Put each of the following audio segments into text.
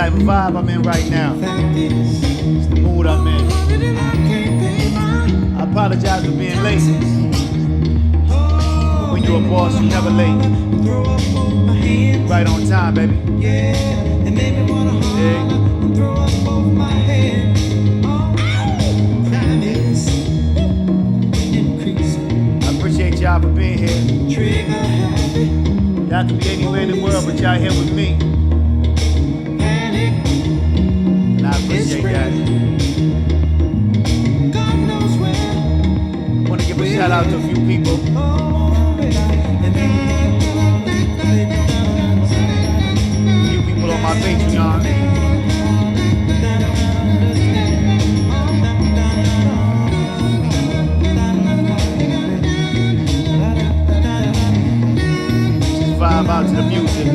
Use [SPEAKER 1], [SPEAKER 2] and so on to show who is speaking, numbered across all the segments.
[SPEAKER 1] type of vibe I'm in right now. It's the mood I'm in. I apologize for being late. But when you're a boss, you're never late. Right on time, baby. Yeah. I appreciate y'all for being here. Y'all can be anywhere in the world, but y'all here with me. And I appreciate that. I want to give a shout out to a few people. A few people on my Patreon. Vibe out to the music.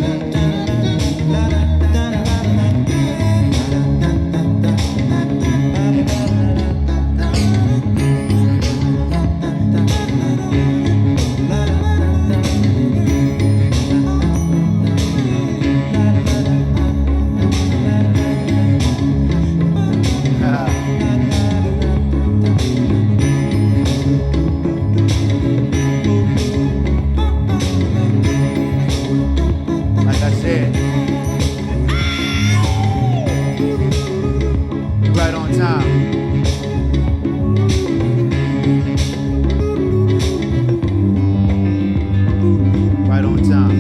[SPEAKER 1] Right on time. Right on time.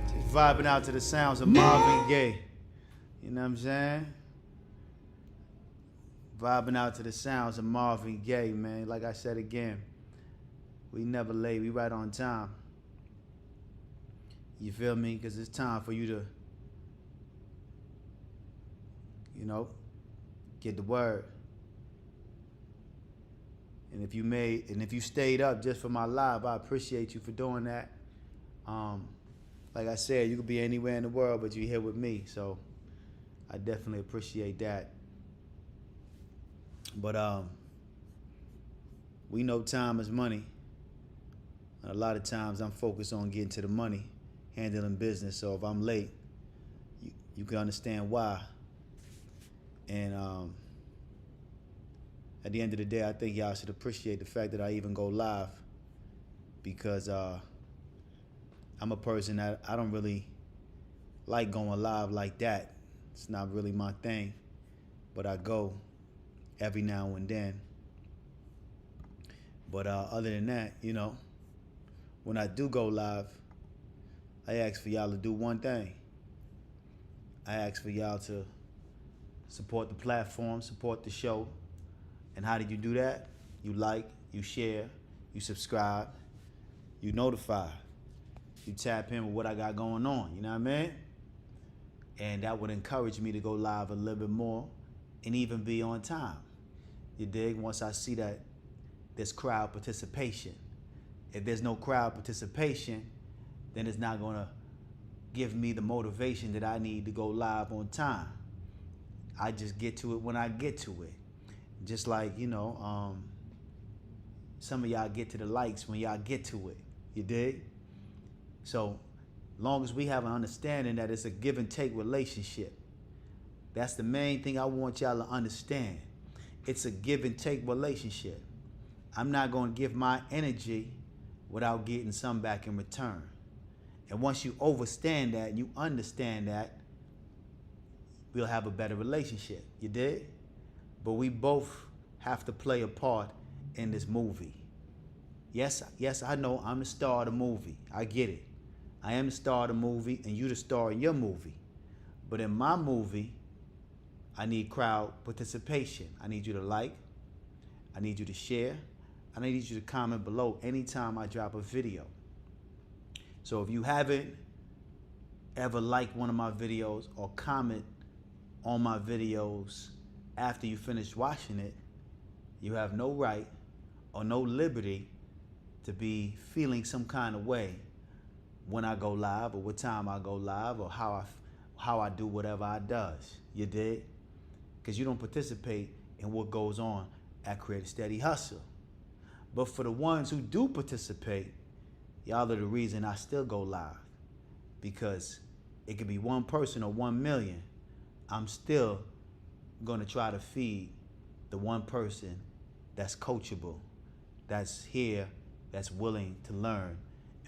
[SPEAKER 1] Just vibing out to the sounds of Marvin Gaye. You know what I'm saying? Vibing out to the sounds of Marvin Gaye, man. Like I said again, we never late. We right on time. You feel me? Because it's time for you to, you know, get the word. And if you stayed up just for my live, I appreciate you for doing that. Like I said, you could be anywhere in the world, but you're here with me. So I definitely appreciate that. But we know time is money. And a lot of times I'm focused on getting to the money, handling business. So if I'm late, you can understand why. And at the end of the day, I think y'all should appreciate the fact that I even go live, because I'm a person that I don't really like going live like that. It's not really my thing, but I go every now and then. But other than that, you know, when I do go live, I ask for y'all to do one thing. I ask for y'all to support the platform, support the show. And how do you do that? You like, you share, you subscribe, you notify, you tap in with what I got going on, you know what I mean? And that would encourage me to go live a little bit more and even be on time. You dig? Once I see that there's crowd participation. If there's no crowd participation, then it's not gonna give me the motivation that I need to go live on time. I just get to it when I get to it. Just like, you know, some of y'all get to the likes when y'all get to it. You dig? So long as we have an understanding that it's a give and take relationship, that's the main thing I want y'all to understand. It's a give and take relationship. I'm not going to give my energy without getting some back in return. And once you understand that, you understand that, we'll have a better relationship. You dig? But we both have to play a part in this movie. Yes, I know I'm the star of the movie. I get it. I am the star of the movie, and you the star in your movie. But in my movie, I need crowd participation. I need you to like. I need you to share. I need you to comment below anytime I drop a video. So if you haven't ever liked one of my videos or comment on my videos after you finish watching it, you have no right or no liberty to be feeling some kind of way when I go live, or what time I go live, or how I do whatever I does. You dig? Because you don't participate in what goes on at Create a Steady Hustle. But for the ones who do participate, Y'all are the reason I still go live. Because it could be one person or 1 million. I'm still going to try to feed the one person that's coachable, that's here, that's willing to learn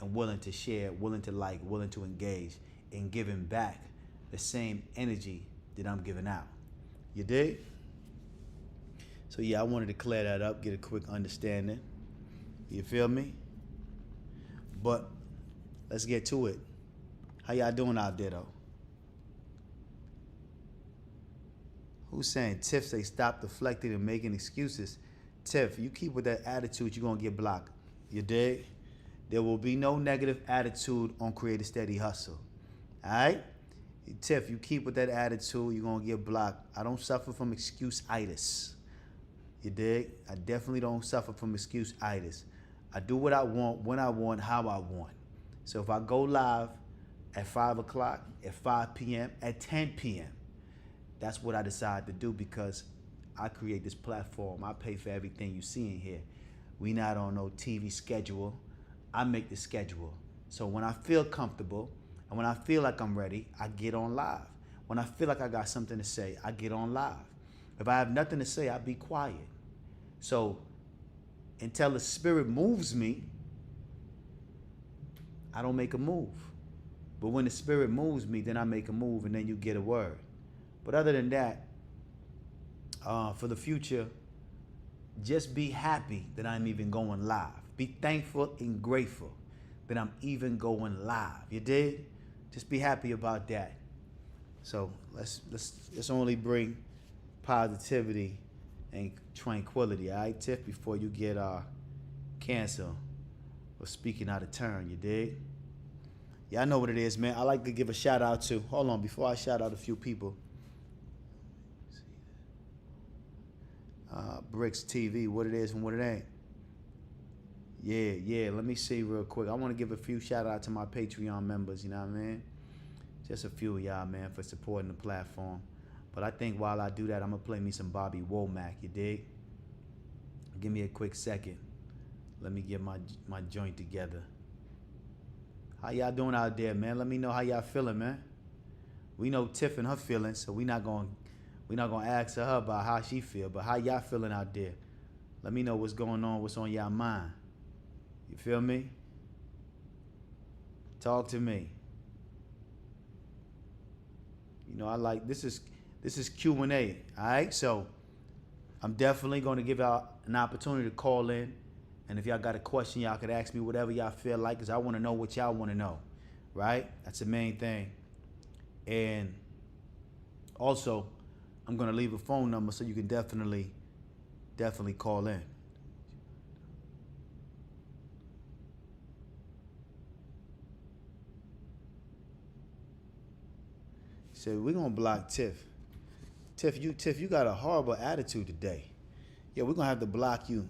[SPEAKER 1] and willing to share, willing to like, willing to engage, and giving back the same energy that I'm giving out. You dig? So yeah, I wanted to clear that up, get a quick understanding. You feel me? But let's get to it. How y'all doing out there though? Who's saying Tiff say stop deflecting and making excuses? Tiff, you keep with that attitude, you're gonna get blocked. You dig? There will be no negative attitude on Create a Steady Hustle. Alright? Tiff, you keep with that attitude, you're gonna get blocked. I don't suffer from excuse-itis. You dig? I definitely don't suffer from excuse-itis. I do what I want, when I want, how I want. So if I go live at 5 o'clock, at 5 p.m., at 10 p.m., that's what I decide to do because I create this platform. I pay for everything you see in here. We not on no TV schedule. I make the schedule. So when I feel comfortable and when I feel like I'm ready, I get on live. When I feel like I got something to say, I get on live. If I have nothing to say, I be quiet. So until the spirit moves me, I don't make a move. But when the spirit moves me, then I make a move and then you get a word. But other than that, for the future, just be happy that I'm even going live. Be thankful and grateful that I'm even going live. You did? Just be happy about that. So let's only bring positivity and tranquility, all right, Tiff, before you get cancer or speaking out of turn, you dig? Yeah, I know what it is, man. I like to give a shout out to, hold on, before I shout out a few people. Bricks TV, what it is and what it ain't. Yeah, let me see real quick. I want to give a few shout out to my Patreon members, you know what I mean? Just a few of y'all, man, for supporting the platform. But I think while I do that, I'm going to play me some Bobby Womack, you dig? Give me a quick second. Let me get my joint together. How y'all doing out there, man? Let me know how y'all feeling, man. We know Tiff and her feelings, so we're not gonna ask her about how she feel, but how y'all feeling out there? Let me know what's going on, what's on y'all mind. You feel me? Talk to me. You know, I like this is Q&A, all right? So I'm definitely going to give out an opportunity to call in. And if y'all got a question, y'all could ask me whatever y'all feel like, because I want to know what y'all want to know, right? That's the main thing. And also, I'm going to leave a phone number so you can definitely call in. So we're going to block Tiff. Tiff, you got a horrible attitude today. Yeah, we're going to have to block you.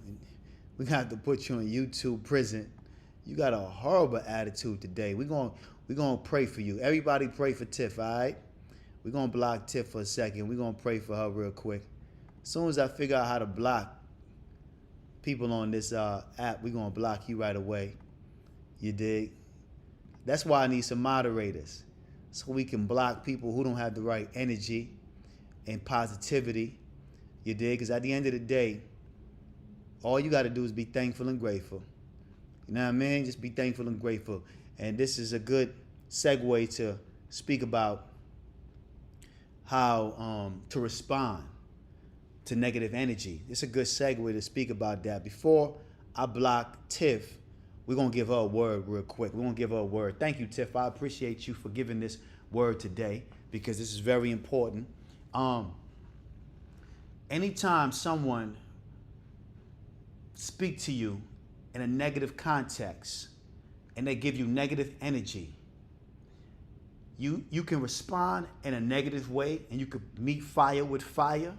[SPEAKER 1] We're going to have to put you in YouTube prison. You got a horrible attitude today. We're going to pray for you. Everybody pray for Tiff, all right? We're going to block Tiff for a second. We're going to pray for her real quick. As soon as I figure out how to block people on this app, we're going to block you right away. You dig? That's why I need some moderators, so we can block people who don't have the right energy and positivity. You dig? Because at the end of the day, all you got to do is be thankful and grateful. You know what I mean? Just be thankful and grateful. And this is a good segue to speak about how to respond to negative energy. It's a good segue to speak about that. Before I block Tiff, we're going to give her a word real quick. We're going to give her a word. Thank you, Tiff. I appreciate you for giving this word today, because this is very important. Anytime someone speak to you in a negative context and they give you negative energy, you can respond in a negative way and you could meet fire with fire,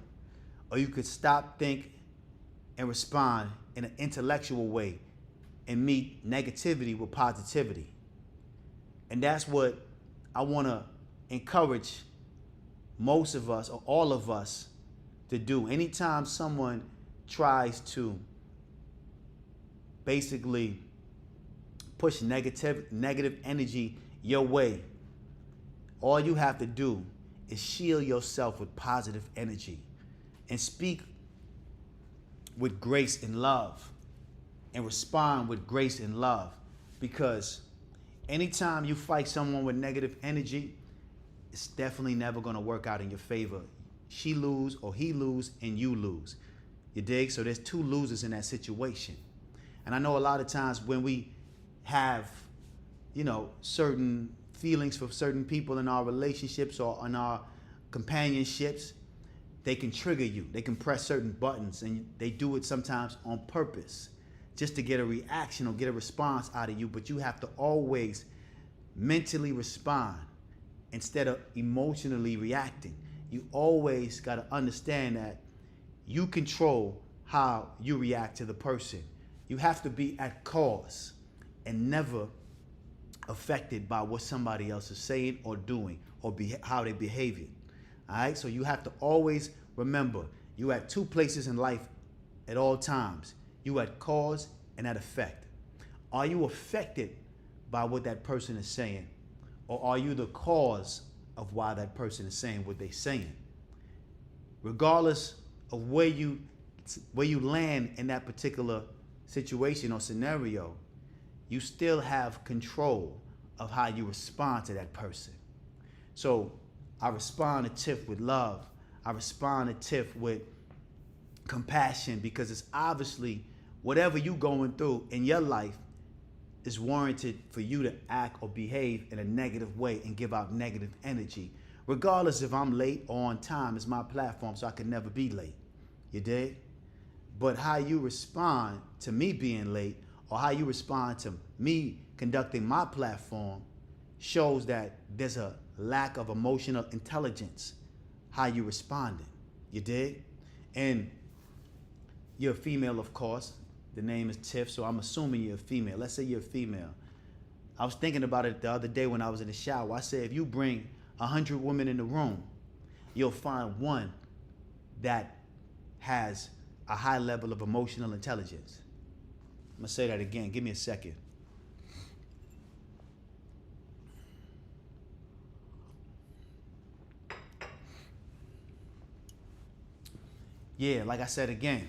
[SPEAKER 1] or you could stop, think, and respond in an intellectual way and meet negativity with positivity. And that's what I want to encourage most of us, or all of us, to do. Anytime someone tries to basically push negative energy your way, all you have to do is shield yourself with positive energy and speak with grace and love and respond with grace and love. Because anytime you fight someone with negative energy, it's definitely never going to work out in your favor. She lose or he lose and you lose. You dig? So there's two losers in that situation. And I know a lot of times when we have, certain feelings for certain people in our relationships or in our companionships, they can trigger you. They can press certain buttons, and they do it sometimes on purpose just to get a reaction or get a response out of you. But you have to always mentally respond instead of emotionally reacting. You always got to understand that you control how you react to the person. You have to be at cause and never affected by what somebody else is saying or doing or how they behaving. All right? So you have to always remember, you at two places in life at all times. You at cause and at effect. Are you affected by what that person is saying? Or are you the cause of why that person is saying what they're saying? Regardless of where you land in that particular situation or scenario, you still have control of how you respond to that person. So I respond to Tiff with love. I respond to Tiff with compassion, because it's obviously whatever you going through in your life is warranted for you to act or behave in a negative way and give out negative energy. Regardless if I'm late or on time, it's my platform, so I can never be late. You dig? But how you respond to me being late or how you respond to me conducting my platform shows that there's a lack of emotional intelligence, how you responding. You dig? And you're a female, of course. The name is Tiff, so I'm assuming you're a female. Let's say you're a female. I was thinking about it the other day when I was in the shower. I said, if you bring 100 women in the room, you'll find one that has a high level of emotional intelligence. I'm gonna say that again. Give me a second. Yeah, like I said again,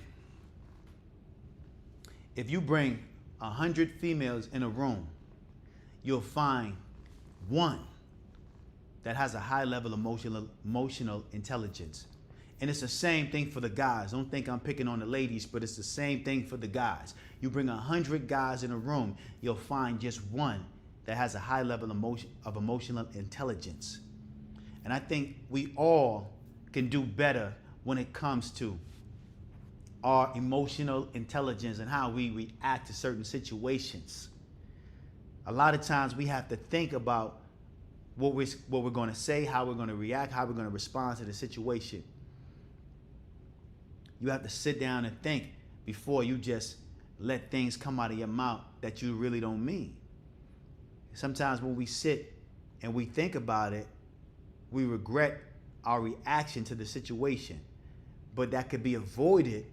[SPEAKER 1] if you bring 100 females in a room, you'll find one that has a high level of emotional intelligence. And it's the same thing for the guys. Don't think I'm picking on the ladies, but it's the same thing for the guys. You bring 100 guys in a room, you'll find just one that has a high level of emotional intelligence. And I think we all can do better when it comes to our emotional intelligence and how we react to certain situations. A lot of times we have to think about what we're going to say, how we're going to react, how we're going to respond to the situation. You have to sit down and think before you just let things come out of your mouth that you really don't mean. Sometimes when we sit and we think about it, we regret our reaction to the situation. But that could be avoided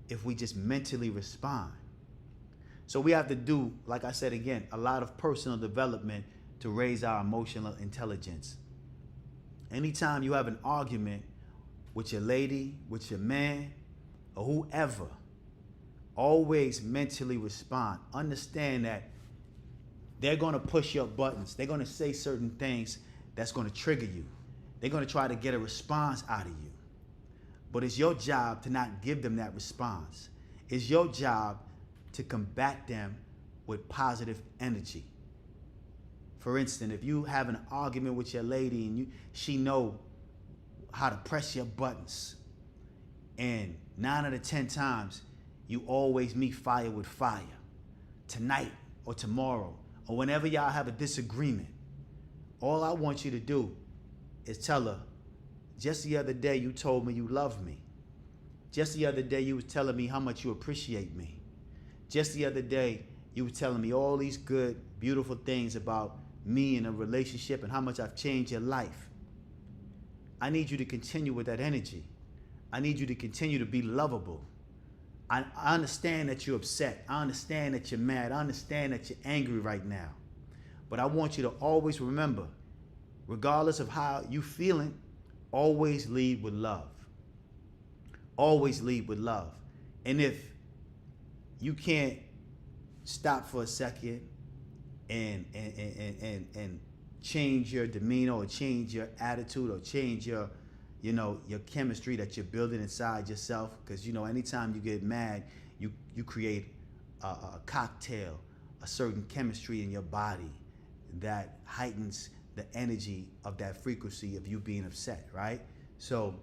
[SPEAKER 1] if we just mentally respond. So we have to do, like I said again, a lot of personal development to raise our emotional intelligence. Anytime you have an argument with your lady, with your man, or whoever, always mentally respond. Understand that they're going to push your buttons. They're going to say certain things that's going to trigger you. They're going to try to get a response out of you. But it's your job to not give them that response. It's your job to combat them with positive energy. For instance, if you have an argument with your lady and she know how to press your buttons, and 9 out of 10 times you always meet fire with fire, tonight or tomorrow or whenever y'all have a disagreement, all I want you to do is tell her, just the other day you told me you love me. Just the other day you was telling me how much you appreciate me. Just the other day you were telling me all these good, beautiful things about me and a relationship and how much I've changed your life. I need you to continue with that energy. I need you to continue to be lovable. I understand that you're upset. I understand that you're mad. I understand that you're angry right now. But I want you to always remember, regardless of how you feeling, always lead with love. Always lead with love. And if you can't stop for a second and change your demeanor or change your attitude or change your your chemistry that you're building inside yourself, because anytime you get mad, you create a cocktail, a certain chemistry in your body that heightens the energy of that frequency of you being upset, right? So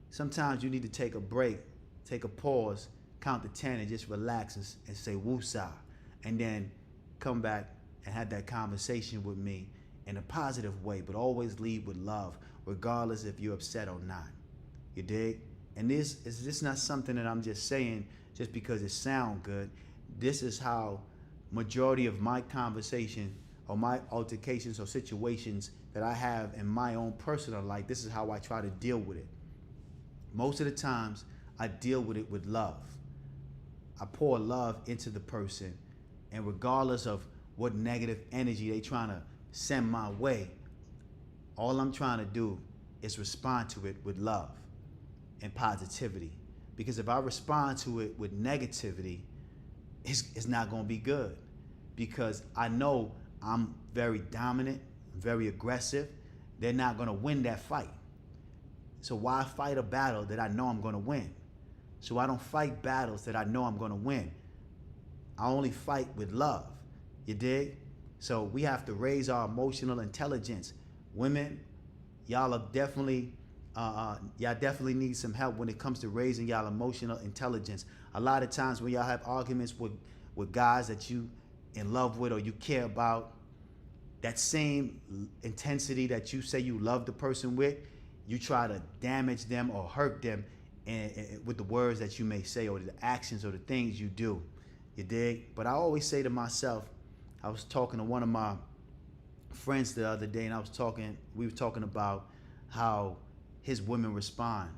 [SPEAKER 1] sometimes you need to take a break, take a pause, count to 10 and just relax and say woosah, and then come back and have that conversation with me in a positive way, but always lead with love, regardless if you're upset or not. You dig? And this is not something that I'm just saying just because it sounds good. This is how majority of my conversation or my altercations or situations that I have in my own personal life, this is how I try to deal with it. Most of the times, I deal with it with love. I pour love into the person, and regardless of what negative energy they trying to send my way, all I'm trying to do is respond to it with love and positivity. Because if I respond to it with negativity, it's not going to be good. Because I know I'm very dominant, very aggressive. They're not going to win that fight. So why fight a battle that I know I'm going to win? So I don't fight battles that I know I'm going to win. I only fight with love. You dig? So we have to raise our emotional intelligence. Women, y'all are definitely need some help when it comes to raising y'all emotional intelligence. A lot of times when y'all have arguments with guys that you in love with or you care about, that same intensity that you say you love the person with, you try to damage them or hurt them and with the words that you may say or the actions or the things you do. You dig? But I always say to myself, I was talking to one of my friends the other day, and we were talking about how his women respond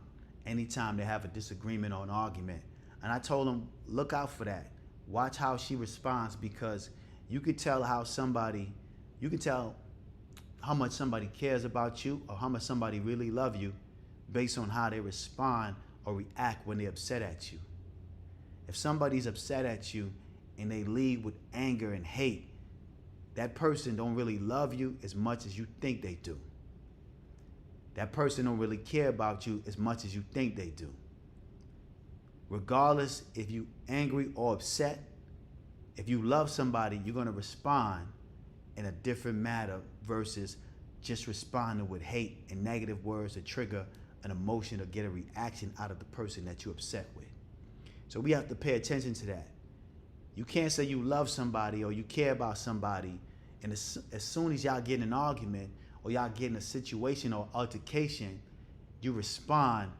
[SPEAKER 1] anytime they have a disagreement or an argument. And I told him, look out for that. Watch how she responds, because you can tell how much somebody cares about you or how much somebody really love you based on how they respond or react when they're upset at you. If somebody's upset at you and they lead with anger and hate, that person don't really love you as much as you think they do. That person don't really care about you as much as you think they do. Regardless if you angry or upset, if you love somebody, you're going to respond in a different manner versus just responding with hate and negative words to trigger an emotion or get a reaction out of the person that you're upset with. So we have to pay attention to that. You can't say you love somebody or you care about somebody, and as soon as y'all get in an argument or y'all get in a situation or altercation, you respond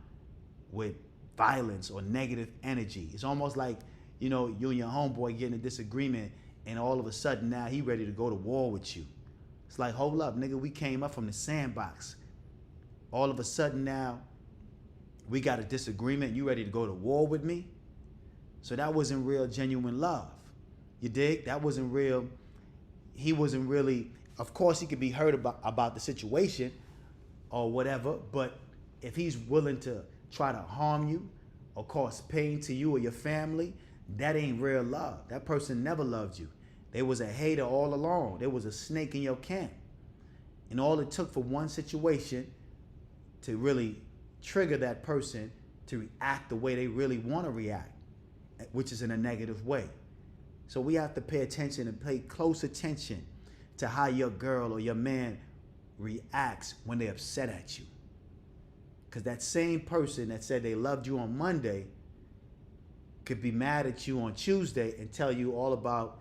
[SPEAKER 1] with violence or negative energy. It's almost like, you and your homeboy getting a disagreement, and all of a sudden now he ready to go to war with you. It's like, hold up, nigga, we came up from the sandbox. All of a sudden now we got a disagreement, you ready to go to war with me? So that wasn't real, genuine love. You dig? That wasn't real. He wasn't really, of course he could be hurt about the situation or whatever, but if he's willing to try to harm you or cause pain to you or your family, that ain't real love. That person never loved you. They was a hater all along. There was a snake in your camp. And all it took for one situation to really trigger that person to react the way they really want to react, which is in a negative way. So we have to pay attention and pay close attention to how your girl or your man reacts when they're upset at you. Because that same person that said they loved you on Monday could be mad at you on Tuesday and tell you all about,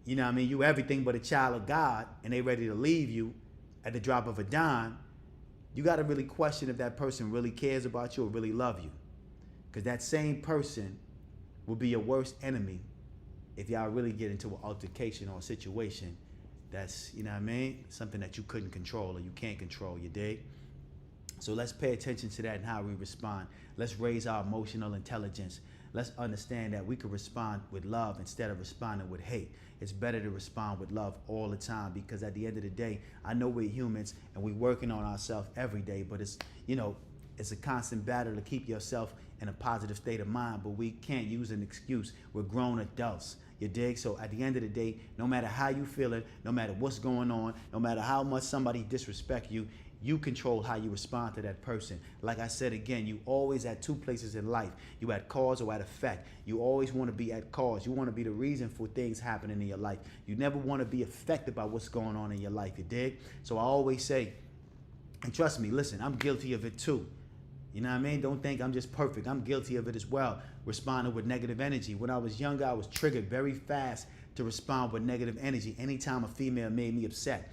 [SPEAKER 1] you everything but a child of God, and they ready to leave you at the drop of a dime. You got to really question if that person really cares about you or really love you. Because that same person will be your worst enemy if y'all really get into an altercation or a situation that's, something that you couldn't control or you can't control, you dig? So let's pay attention to that and how we respond. Let's raise our emotional intelligence. let's understand that we can respond with love instead of responding with hate. It's better to respond with love all the time, because at the end of the day, I know we're humans and we're working on ourselves every day, but it's, it's a constant battle to keep yourself in a positive state of mind, but we can't use an excuse. We're grown adults. You dig? So at the end of the day, no matter how you feeling, no matter what's going on, no matter how much somebody disrespect you, you control how you respond to that person. Like I said again, you always at two places in life. You at cause or at effect. You always want to be at cause. You want to be the reason for things happening in your life. You never want to be affected by what's going on in your life. You dig? So I always say, and trust me, listen, I'm guilty of it too. You know what I mean? Don't think I'm just perfect. I'm guilty of it as well, responding with negative energy. When I was younger, I was triggered very fast to respond with negative energy. Anytime a female made me upset,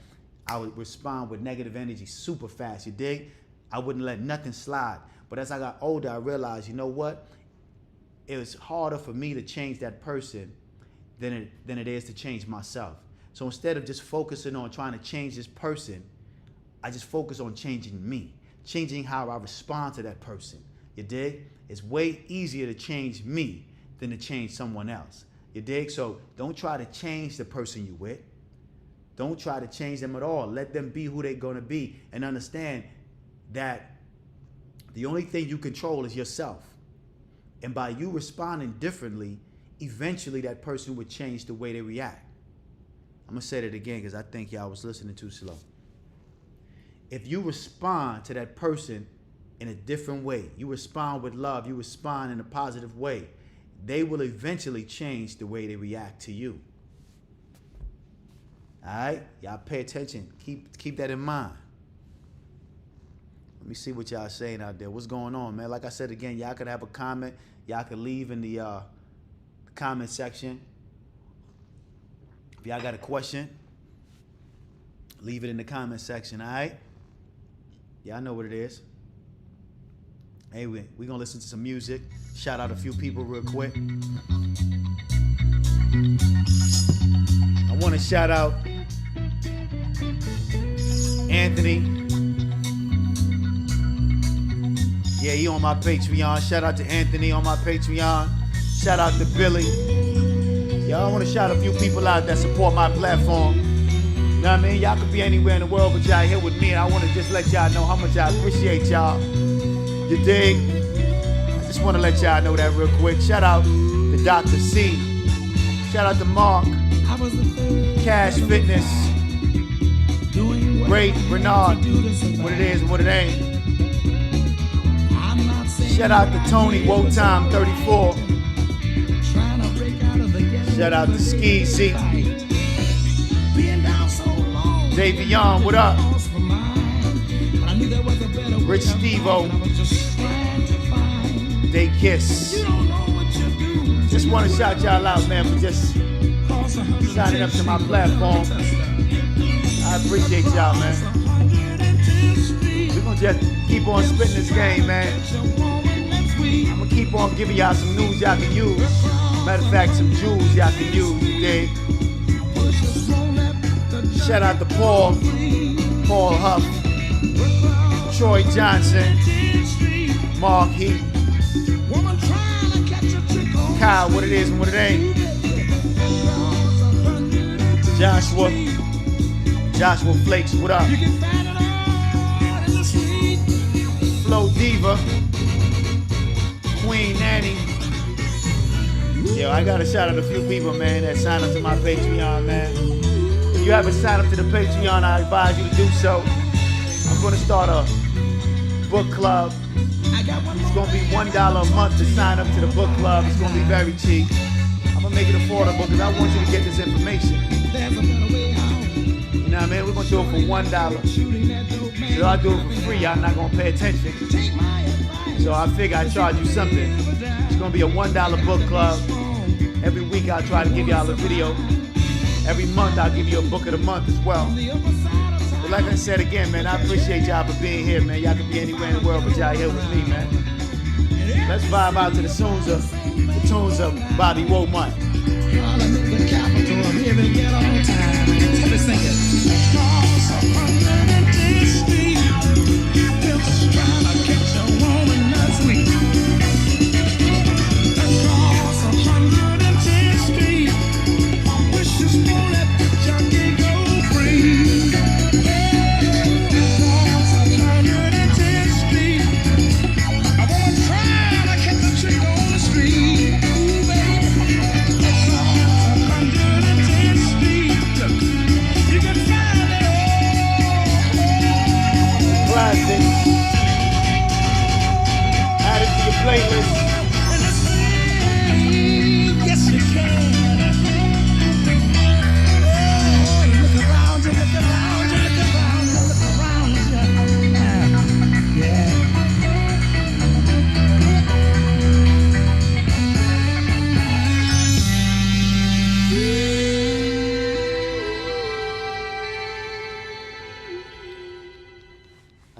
[SPEAKER 1] I would respond with negative energy super fast, you dig? I wouldn't let nothing slide. But as I got older, I realized, you know what? It was harder for me to change that person than it is to change myself. So instead of just focusing on trying to change this person, I just focus on changing me, changing how I respond to that person, you dig? It's way easier to change me than to change someone else, you dig? So don't try to change the person you with. Don't try to change them at all. Let them be who they're going to be, and understand that the only thing you control is yourself. And by you responding differently, eventually that person would change the way they react. I'm going to say that again because I think y'all was listening too slow. If you respond to that person in a different way, you respond with love, you respond in a positive way, they will eventually change the way they react to you. All right, y'all pay attention. Keep that in mind. Let me see what y'all saying out there. What's going on, man? Like I said again, y'all could have a comment. Y'all could leave in the comment section. If y'all got a question, leave it in the comment section. All right. Y'all know what it is. Anyway, we're gonna listen to some music. Shout out a few people real quick. I want to shout out Anthony. Yeah, he on my Patreon. Shout out to Anthony on my Patreon. Shout out to Billy. Y'all, I want to shout a few people out that support my platform. You know what I mean? Y'all could be anywhere in the world, but y'all here with me, and I want to just let y'all know how much I appreciate y'all. You dig? I just want to let y'all know that real quick. Shout out to Dr. C. Shout out to Mark. Cash Fitness, Ray Bernard, what it is and what it ain't. Shout out to Tony, Woe Time 34. Shout out to Ski Z. Davion, what up? Rich Stevo. Day Kiss. Just want to shout y'all out, man, for just signing up to my platform. I appreciate y'all, man. We're gonna just keep on spitting this game, man. I'm gonna keep on giving y'all some news y'all can use. Matter of fact, some jewels y'all can use, you dig? Shout out to Paul Huff, Troy Johnson, Mark Heath, Kyle, what it is and what it ain't. Joshua Flakes, what up? Flo Diva, Queen Nanny. Yo, I gotta shout out a few people, man, that signed up to my Patreon, man. If you haven't signed up to the Patreon, I advise you to do so. I'm gonna start a book club. It's gonna be $1 a month to sign up to the book club. It's gonna be very cheap. I'm gonna make it affordable because I want you to get this information. You know what I mean? We're gonna do it for $1. So I'll do it for free. Y'all not gonna pay attention. So I figure I charge you something. It's gonna be a $1 book club. Every week I'll try to give y'all a video. Every month I'll give you a book of the month as well. But like I said again, man, I appreciate y'all for being here, man. Y'all could be anywhere in the world, but y'all here with me, man. Let's vibe out to the tunes of Bobby Womack. Let's go.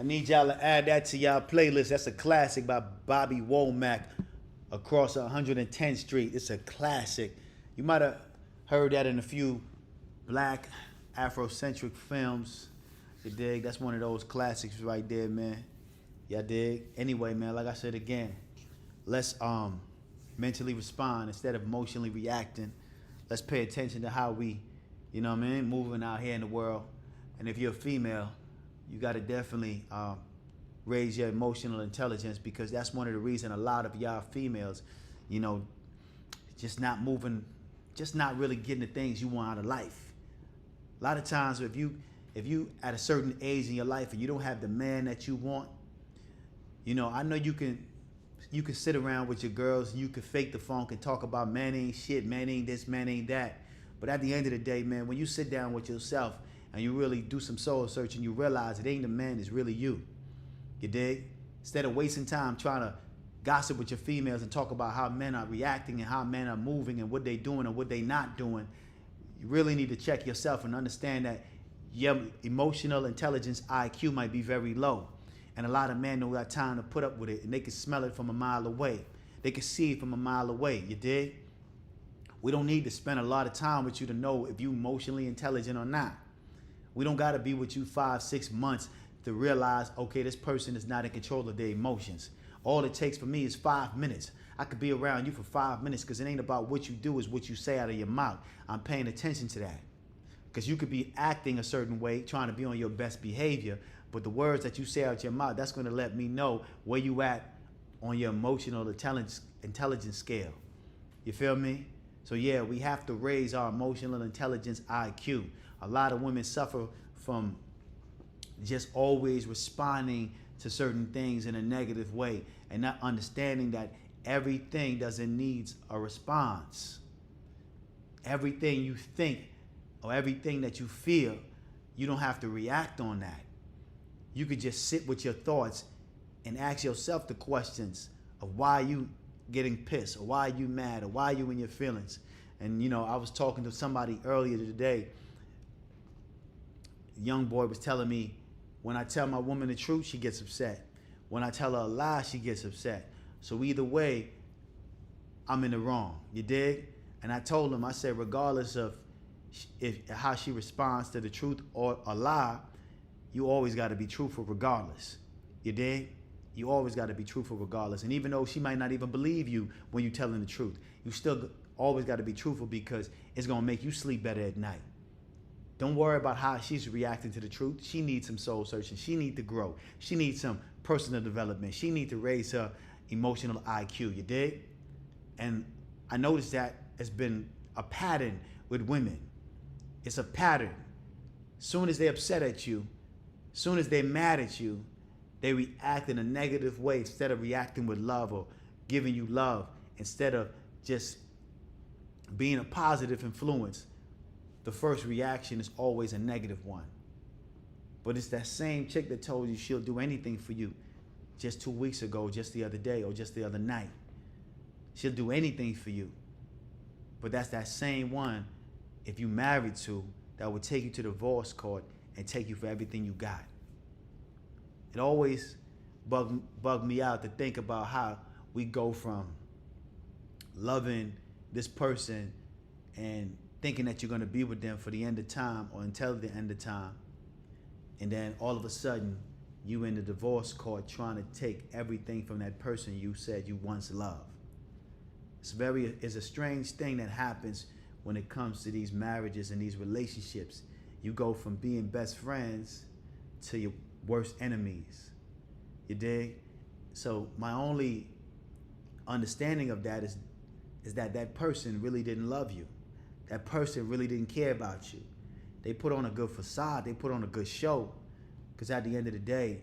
[SPEAKER 1] need y'all to add that to y'all playlist. That's a classic by Bobby Womack, Across 110th Street. It's a classic. You might have heard that in a few black Afrocentric films. You dig? That's one of those classics right there, man. Y'all dig? Anyway, man, like I said again, let's mentally respond instead of emotionally reacting. Let's pay attention to how we, you know what I mean, moving out here in the world. And if you're a female, you got to definitely raise your emotional intelligence, because that's one of the reasons a lot of y'all females, you know, just not moving, just not really getting the things you want out of life. A lot of times if you at a certain age in your life and you don't have the man that you want, you know, I know you can sit around with your girls and you can fake the funk and talk about man ain't shit, man ain't this, man ain't that. But at the end of the day, man, when you sit down with yourself and you really do some soul searching, you realize it ain't the man, it's really you. You dig? Instead of wasting time trying to gossip with your females and talk about how men are reacting and how men are moving and what they doing and what they not doing, you really need to check yourself and understand that your emotional intelligence IQ might be very low. And a lot of men don't got time to put up with it, and they can smell it from a mile away. They can see it from a mile away, you dig? We don't need to spend a lot of time with you to know if you emotionally intelligent or not. We don't got to be with you 5-6 months to realize, okay, this person is not in control of their emotions. All it takes for me is 5 minutes. I could be around you for 5 minutes, because it ain't about what you do, it's what you say out of your mouth. I'm paying attention to that. Because you could be acting a certain way, trying to be on your best behavior, but the words that you say out your mouth, that's going to let me know where you at on your emotional intelligence scale. You feel me? So yeah, we have to raise our emotional intelligence IQ. A lot of women suffer from just always responding to certain things in a negative way and not understanding that everything doesn't need a response. Everything you think or everything that you feel, you don't have to react on that. You could just sit with your thoughts and ask yourself the questions of why you getting pissed, or why you mad, or why you in your feelings. And you know, I was talking to somebody earlier today. A young boy was telling me, when I tell my woman the truth, she gets upset. When I tell her a lie, she gets upset. So either way, I'm in the wrong. You dig? And I told him, I said, regardless of how she responds to the truth or a lie, you always got to be truthful regardless. You dig? You always got to be truthful regardless. And even though she might not even believe you when you're telling the truth, you still always got to be truthful, because it's going to make you sleep better at night. Don't worry about how she's reacting to the truth. She needs some soul searching. She needs to grow. She needs some personal development. She needs to raise her emotional IQ. You dig? And I noticed that it's been a pattern with women. It's a pattern. Soon as they're upset at you, soon as they're mad at you, they react in a negative way instead of reacting with love or giving you love, instead of just being a positive influence. The first reaction is always a negative one. But it's that same chick that told you she'll do anything for you just 2 weeks ago, just the other day, or just the other night. She'll do anything for you. But that's that same one, if you married to, that would take you to the divorce court and take you for everything you got. It always bugged me out to think about how we go from loving this person and thinking that you're going to be with them for the end of time or until the end of time, and then all of a sudden you in the divorce court trying to take everything from that person you said you once loved. It's a strange thing that happens when it comes to these marriages and these relationships. You go from being best friends to your worst enemies. You dig? So my only understanding of that is that person really didn't love you. That person really didn't care about you. They put on a good facade. They put on a good show. Because at the end of the day,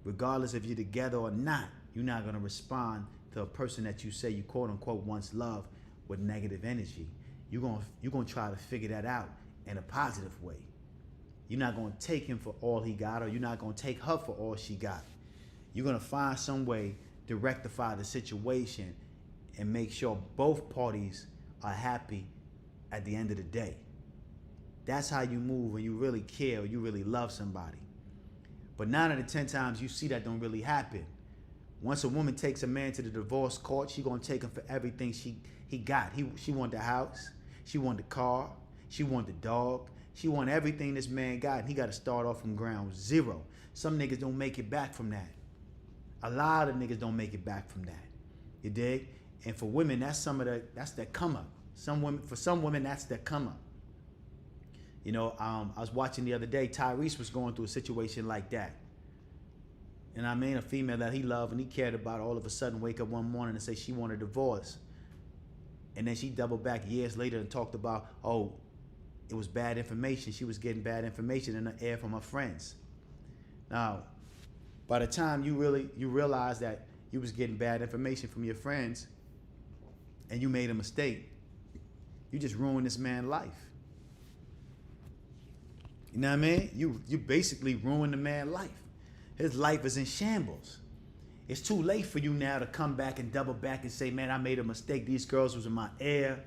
[SPEAKER 1] regardless if you're together or not, you're not going to respond to a person that you say you quote unquote once loved with negative energy. You're going to try to figure that out in a positive way. You're not going to take him for all he got, or you're not going to take her for all she got. You're going to find some way to rectify the situation and make sure both parties are happy at the end of the day. That's how you move when you really care or you really love somebody. But 9 out of 10 times you see that don't really happen. Once a woman takes a man to the divorce court, she gonna take him for everything he got. She want the house, she want the car, she want the dog, she want everything this man got, and he got to start off from ground zero. Some niggas don't make it back from that. A lot of niggas don't make it back from that. You dig? And for women, that's their come up. For some women, that's their come up. You know, I was watching the other day, Tyrese was going through a situation like that. And I mean, a female that he loved and he cared about, all of a sudden wake up one morning and say she wanted a divorce. And then she doubled back years later and talked about, oh, it was bad information. She was getting bad information in the air from her friends. Now, by the time you realize that you was getting bad information from your friends and you made a mistake, you just ruined this man's life. You know what I mean? You basically ruined the man's life. His life is in shambles. It's too late for you now to come back and double back and say, man, I made a mistake. These girls was in my ear.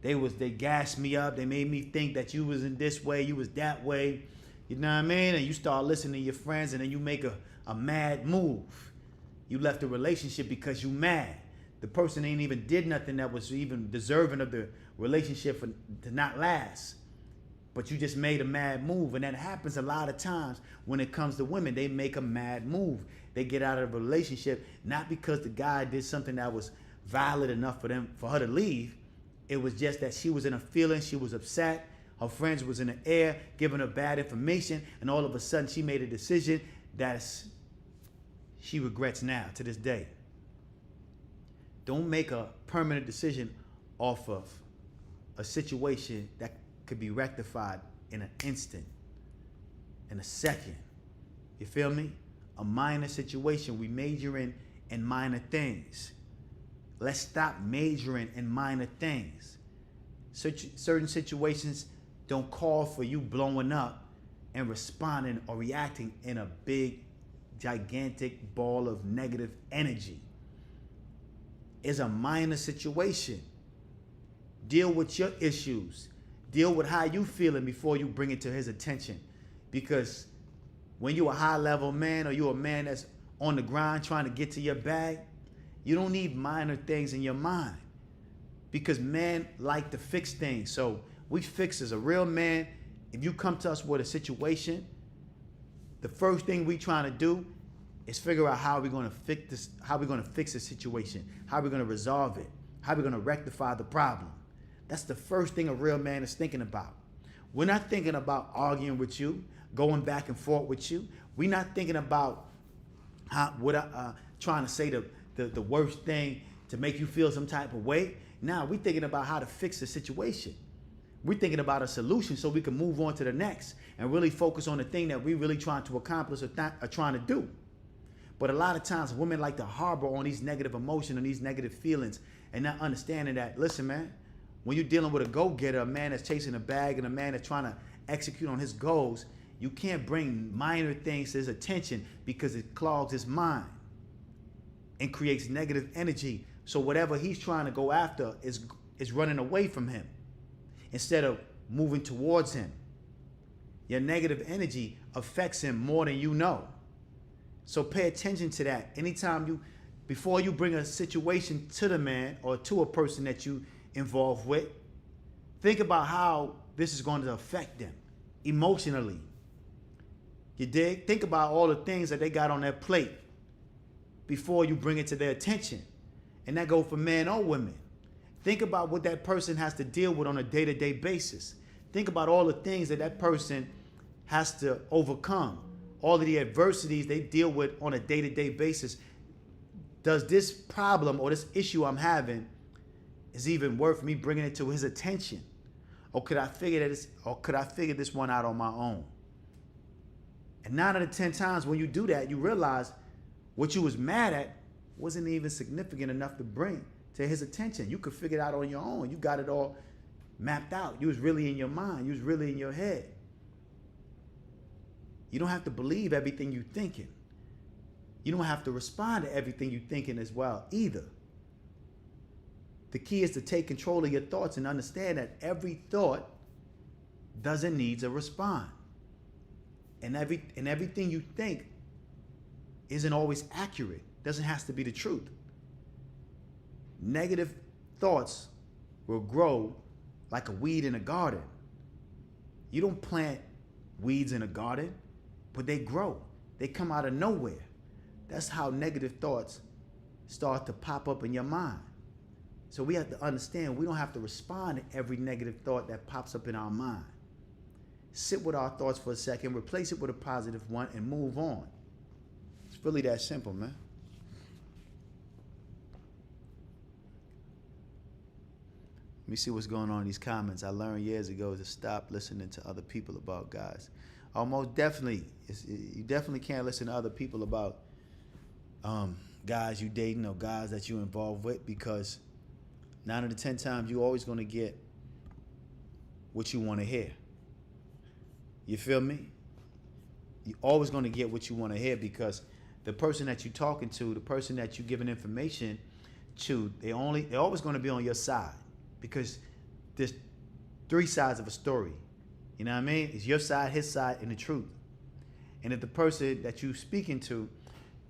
[SPEAKER 1] They gassed me up. They made me think that you was in this way, you was that way. You know what I mean? And you start listening to your friends and then you make a mad move. You left the relationship because you mad. The person ain't even did nothing that was even deserving of the relationship to not last. But you just made a mad move. And that happens a lot of times when it comes to women. They make a mad move. They get out of a relationship not because the guy did something that was valid enough for her to leave. It was just that she was in a feeling, she was upset, her friends was in the air, giving her bad information, and all of a sudden she made a decision that she regrets now to this day. Don't make a permanent decision off of a situation that could be rectified in an instant, in a second. You feel me? A minor situation. We major in minor things. Let's stop majoring in minor things. Certain situations don't call for you blowing up and responding or reacting in a big, gigantic ball of negative energy. It's a minor situation. Deal with your issues. Deal with how you feeling before you bring it to his attention. Because when you're a high-level man or you're a man that's on the grind trying to get to your bag, you don't need minor things in your mind. Because men like to fix things. So we fix as a real man. If you come to us with a situation, the first thing we trying to do is figure out how we're going to fix this, how we're going to fix the situation, how we're going to resolve it, how we're going to rectify the problem. That's the first thing a real man is thinking about. We're not thinking about arguing with you, going back and forth with you. We're not thinking about trying to say the worst thing to make you feel some type of way. Now we're thinking about how to fix the situation. We're thinking about a solution so we can move on to the next and really focus on the thing that we're really trying to accomplish or trying to do. But a lot of times women like to harbor on these negative emotions and these negative feelings and not understanding that, listen, man, when you're dealing with a go-getter, a man that's chasing a bag and a man that's trying to execute on his goals, you can't bring minor things to his attention because it clogs his mind and creates negative energy. So whatever he's trying to go after is running away from him instead of moving towards him. Your negative energy affects him more than you know. So pay attention to that. Anytime before you bring a situation to the man or to a person that you involved with, think about how this is going to affect them emotionally. You dig? Think about all the things that they got on their plate before you bring it to their attention. And that goes for men or women. Think about what that person has to deal with on a day-to-day basis. Think about all the things that person has to overcome, all of the adversities they deal with on a day-to-day basis. Does this problem or this issue I'm having is even worth me bringing it to his attention? Or could I figure this one out on my own? And 9 out of 10 times when you do that, you realize what you was mad at wasn't even significant enough to bring to his attention. You could figure it out on your own. You got it all mapped out. You was really in your mind. You was really in your head. You don't have to believe everything you're thinking. You don't have to respond to everything you're thinking as well either. The key is to take control of your thoughts and understand that every thought doesn't need a response. And everything you think isn't always accurate. Doesn't have to be the truth. Negative thoughts will grow like a weed in a garden. You don't plant weeds in a garden, but they grow. They come out of nowhere. That's how negative thoughts start to pop up in your mind. So we have to understand we don't have to respond to every negative thought that pops up in our mind. Sit with our thoughts for a second, replace it with a positive one, and move on. It's really that simple, man. Let me see what's going on in these comments. I learned years ago to stop listening to other people about guys. Almost definitely, you definitely can't listen to other people about guys you dating or guys that you're involved with, because 9 out of 10 times you're always going to get what you want to hear. You feel me? You're always going to get what you want to hear, because the person that you're talking to, the person that you're giving information to, they're always going to be on your side, because there's 3 sides of a story. You know what I mean? It's your side, his side, and the truth. And if the person that you're speaking to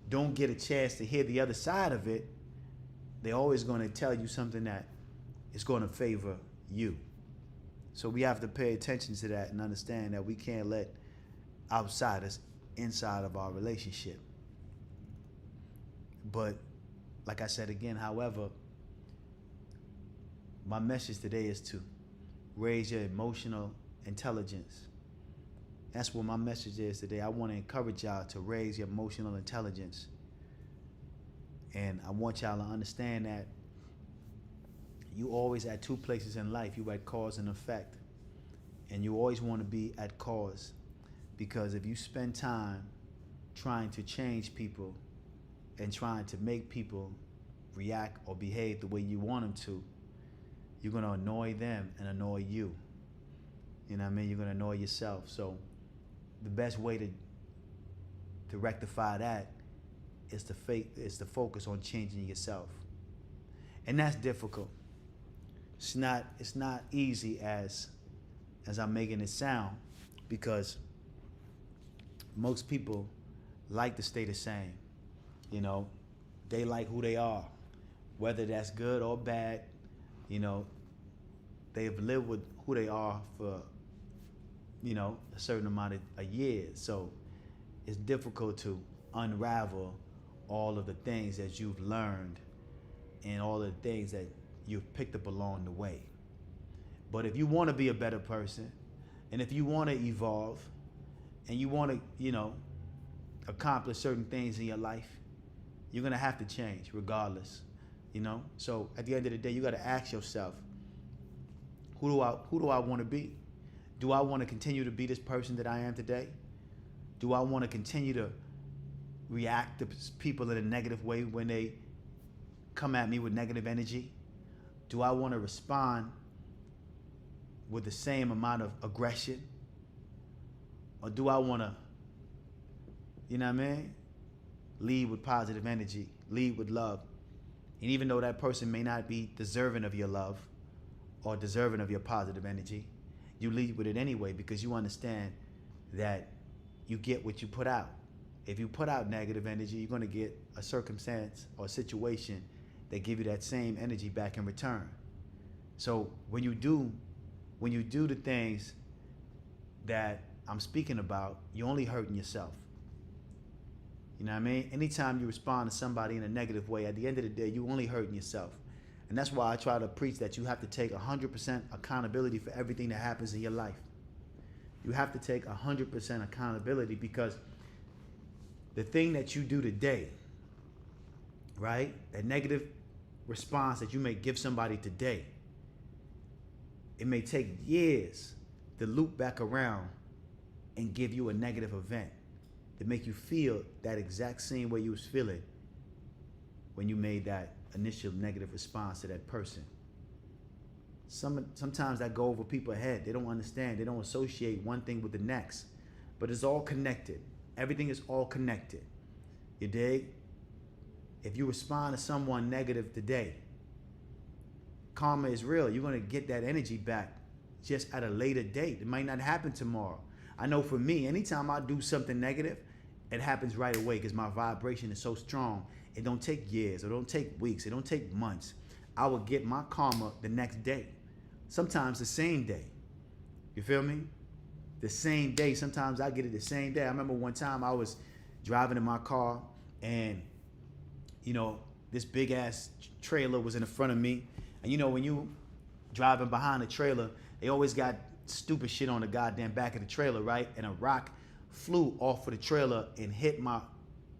[SPEAKER 1] don't get a chance to hear the other side of it, they're always going to tell you something that is going to favor you. So we have to pay attention to that and understand that we can't let outsiders inside of our relationship. But like I said again, however, my message today is to raise your emotional intelligence. That's what my message is today. I want to encourage y'all to raise your emotional intelligence. And I want y'all to understand that you always at 2 places in life. You at cause and effect. And you always want to be at cause. Because if you spend time trying to change people and trying to make people react or behave the way you want them to, you're going to annoy them and annoy you. You know what I mean? You're going to annoy yourself. So the best way to rectify that is to focus on changing yourself. And that's difficult. It's not easy as I'm making it sound, because most people like to stay the same. You know, they like who they are, whether that's good or bad. You know, they've lived with who they are for, you know, a certain amount of years. So it's difficult to unravel all of the things that you've learned and all of the things that you've picked up along the way. But if you want to be a better person, and if you want to evolve, and you want to, you know, accomplish certain things in your life, you're going to have to change regardless, you know? So at the end of the day, you got to ask yourself, who do I want to be? Do I want to continue to be this person that I am today? Do I want to continue to react to people in a negative way when they come at me with negative energy? Do I want to respond with the same amount of aggression? Or do I want to, you know what I mean, lead with positive energy, lead with love? And even though that person may not be deserving of your love or deserving of your positive energy, you lead with it anyway, because you understand that you get what you put out. If you put out negative energy, you're going to get a circumstance or a situation that give you that same energy back in return. So when you do the things that I'm speaking about, you're only hurting yourself. You know what I mean? Anytime you respond to somebody in a negative way, at the end of the day, you're only hurting yourself. And that's why I try to preach that you have to take 100% accountability for everything that happens in your life. You have to take 100% accountability, because the thing that you do today, right? That negative response that you may give somebody today, it may take years to loop back around and give you a negative event to make you feel that exact same way you was feeling when you made that initial negative response to that person. Sometimes that go over people's head. They don't understand. They don't associate one thing with the next. But it's all connected. Everything is all connected. You dig? If you respond to someone negative today, karma is real. You're going to get that energy back just at a later date. It might not happen tomorrow. I know for me, anytime I do something negative, it happens right away because my vibration is so strong. It don't take years, it don't take weeks, it don't take months. I will get my karma the next day, sometimes the same day. You feel me? The same day. Sometimes I get it the same day. I remember one time I was driving in my car and, you know, this big ass trailer was in the front of me. And you know, when you driving behind a trailer, they always got stupid shit on the goddamn back of the trailer, right? And a rock flew off of the trailer and hit my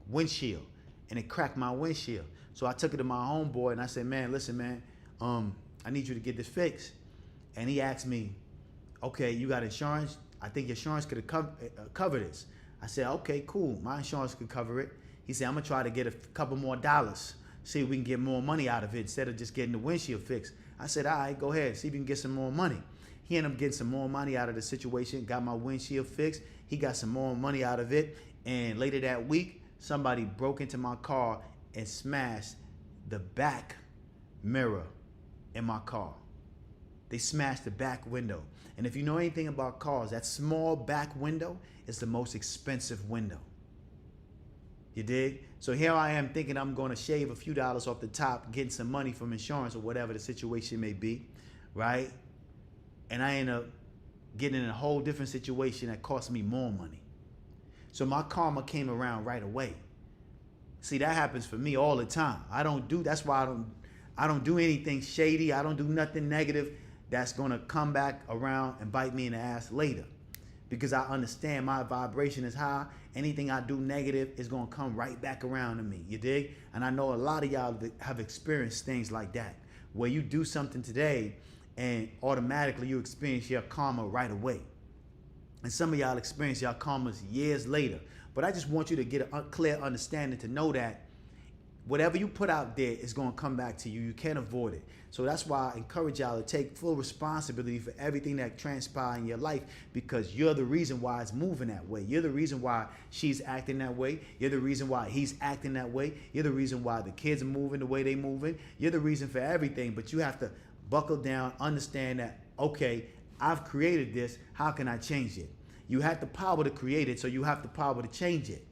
[SPEAKER 1] windshield, and it cracked my windshield. So I took it to my homeboy and I said, man, listen, man, I need you to get this fixed. And he asked me, okay, you got insurance? I think your insurance could cover this. I said, okay, cool. My insurance could cover it. He said, I'm gonna try to get a couple more dollars, see if we can get more money out of it instead of just getting the windshield fixed. I said, all right, go ahead, see if you can get some more money. He ended up getting some more money out of the situation, got my windshield fixed. He got some more money out of it. And later that week, somebody broke into my car and smashed the back mirror in my car. They smashed the back window. And if you know anything about cars, that small back window is the most expensive window. You dig? So here I am thinking I'm going to shave a few dollars off the top, getting some money from insurance or whatever the situation may be, right? And I end up getting in a whole different situation that cost me more money. So my karma came around right away. See, that happens for me all the time. That's why I don't do anything shady. I don't do nothing negative that's gonna come back around and bite me in the ass later. Because I understand my vibration is high. Anything I do negative is gonna come right back around to me, you dig? And I know a lot of y'all have experienced things like that, where you do something today and automatically you experience your karma right away. And some of y'all experience your karmas years later. But I just want you to get a clear understanding to know that whatever you put out there is going to come back to you. You can't avoid it. So that's why I encourage y'all to take full responsibility for everything that transpires in your life, because you're the reason why it's moving that way. You're the reason why she's acting that way. You're the reason why he's acting that way. You're the reason why the kids are moving the way they're moving. You're the reason for everything. But you have to buckle down, understand that, okay, I've created this. How can I change it? You have the power to create it, so you have the power to change it.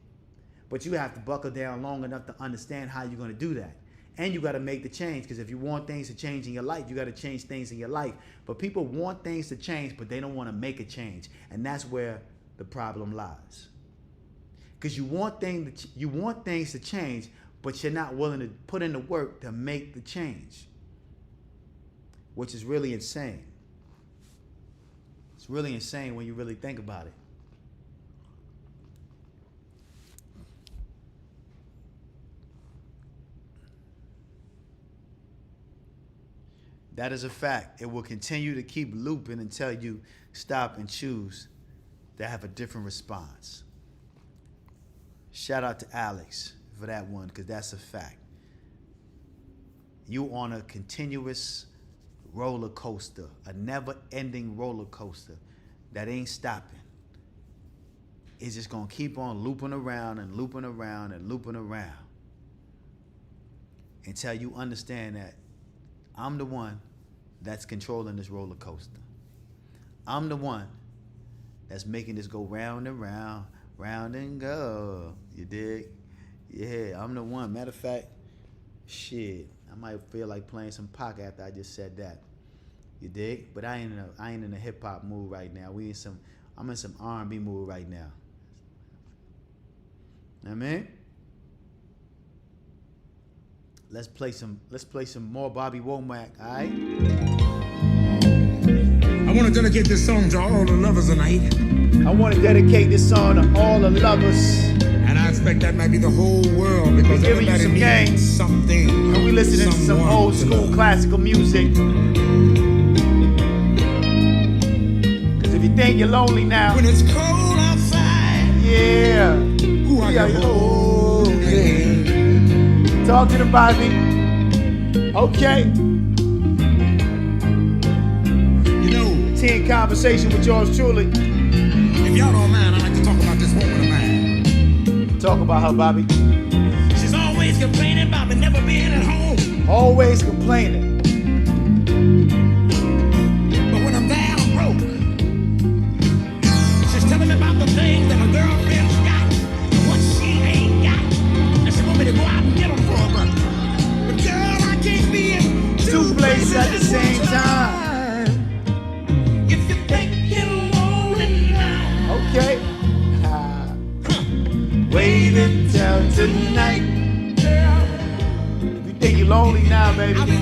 [SPEAKER 1] But you have to buckle down long enough to understand how you're going to do that. And you got to make the change, because if you want things to change in your life, you got to change things in your life. But people want things to change, but they don't want to make a change. And that's where the problem lies. Because you want things to change, but you're not willing to put in the work to make the change, which is really insane. It's really insane when you really think about it. That is a fact. It will continue to keep looping until you stop and choose to have a different response. Shout out to Alex for that one, because that's a fact. You on a continuous roller coaster, a never-ending roller coaster that ain't stopping. It's just gonna keep on looping around and looping around and looping around until you understand that I'm the one that's controlling this roller coaster. I'm the one that's making this go round and round, round and go. You dig? Yeah, I'm the one. Matter of fact, shit, I might feel like playing some Pac after I just said that. You dig? But I ain't in a hip hop mood right now. I'm in some R&B mood right now. Know what I mean? Let's play some more Bobby Womack, all right?
[SPEAKER 2] I want to dedicate this song to all the lovers tonight.
[SPEAKER 1] I want to dedicate this song to all the lovers.
[SPEAKER 2] And I expect that might be the whole world, because everybody needs something.
[SPEAKER 1] And we listening to some old school classical music. Because if you think you're lonely now,
[SPEAKER 2] when it's cold outside,
[SPEAKER 1] yeah,
[SPEAKER 2] who are you holding?
[SPEAKER 1] Talk to the Bobby. Okay.
[SPEAKER 2] You know,
[SPEAKER 1] 10 conversation with yours truly.
[SPEAKER 2] If y'all don't mind, I'd like to talk about this woman of mine.
[SPEAKER 1] Talk about her, Bobby.
[SPEAKER 2] She's always complaining about me never being at home.
[SPEAKER 1] Always complaining.
[SPEAKER 2] But when I'm there, I'm broke. She's telling me about
[SPEAKER 1] good night. If you think you're lonely now, baby,
[SPEAKER 2] and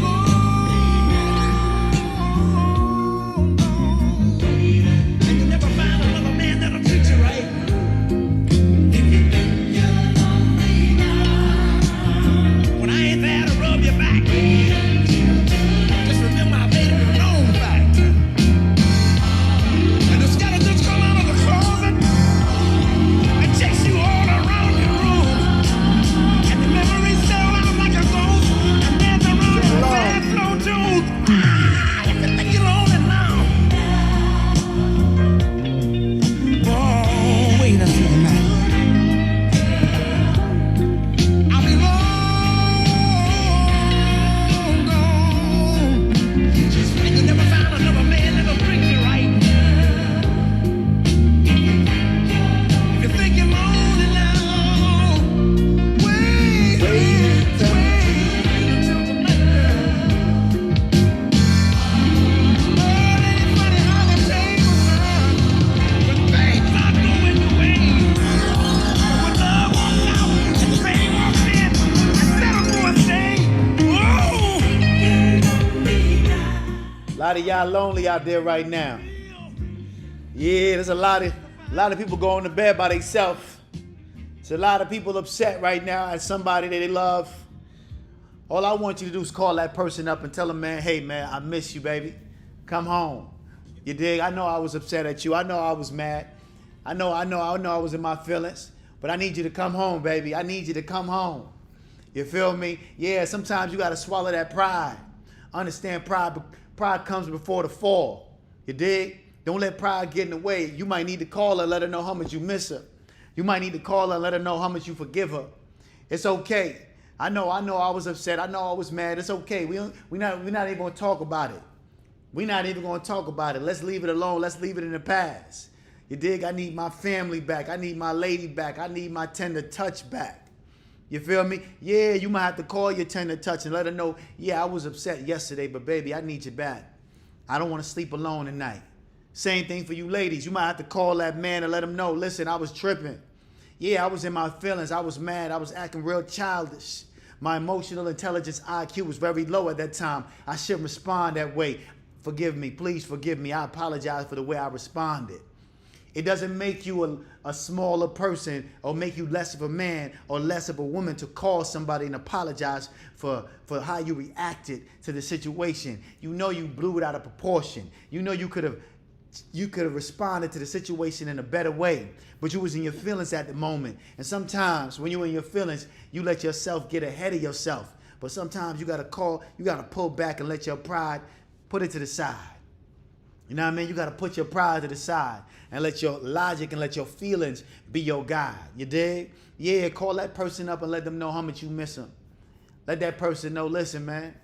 [SPEAKER 2] you never find another man that'll treat you right. When I ain't there to rub your back, just remember I made it a known fact. And the skeletons come out of the closet and chase you all around your room. And the memories sail out like a ghost, and then the road is sad flow tunes. If you think you're lonely now, oh, wait a second now. I'll be long gone. And you never found another man that'll bring you right. If you think you're lonely now, wait until tonight, girl. Oh, it ain't funny how the tables turn when things are going your way. When love walks out and pain walks in, I settle for a stay.
[SPEAKER 1] a lot of y'all lonely out there right now. Yeah, there's a lot of people going to bed by themselves. There's a lot of people upset right now at somebody that they love. All I want you to do is call that person up and tell them, man, hey, man, I miss you, baby. Come home. You dig? I know I was upset at you. I know I was mad. I know I was in my feelings. But I need you to come home, baby. I need you to come home. You feel me? Yeah, sometimes you got to swallow that pride. Understand pride comes before the fall. You dig? Don't let pride get in the way. You might need to call her and let her know how much you miss her. You might need to call her and let her know how much you forgive her. It's okay. I know I was upset. I know I was mad. It's okay. We're not even going to talk about it. We're not even going to talk about it. Let's leave it alone. Let's leave it in the past. You dig? I need my family back. I need my lady back. I need my tender touch back. You feel me? Yeah, you might have to call your tender touch and let her know, yeah, I was upset yesterday, but baby, I need you back. I don't want to sleep alone tonight. Same thing for you ladies. You might have to call that man and let him know, listen, I was tripping. Yeah, I was in my feelings. I was mad. I was acting real childish. My emotional intelligence IQ was very low at that time. I shouldn't respond that way. Forgive me. Please forgive me. I apologize for the way I responded. It doesn't make you a smaller person or make you less of a man or less of a woman to call somebody and apologize for how you reacted to the situation. You know you blew it out of proportion. You know you could have responded to the situation in a better way, but you was in your feelings at the moment. And sometimes when you're in your feelings, you let yourself get ahead of yourself. But sometimes you got to pull back and let your pride, put it to the side. You know what I mean? You got to put your pride to the side and let your logic and let your feelings be your guide. You dig? Yeah, call that person up and let them know how much you miss them. Let that person know, listen, man,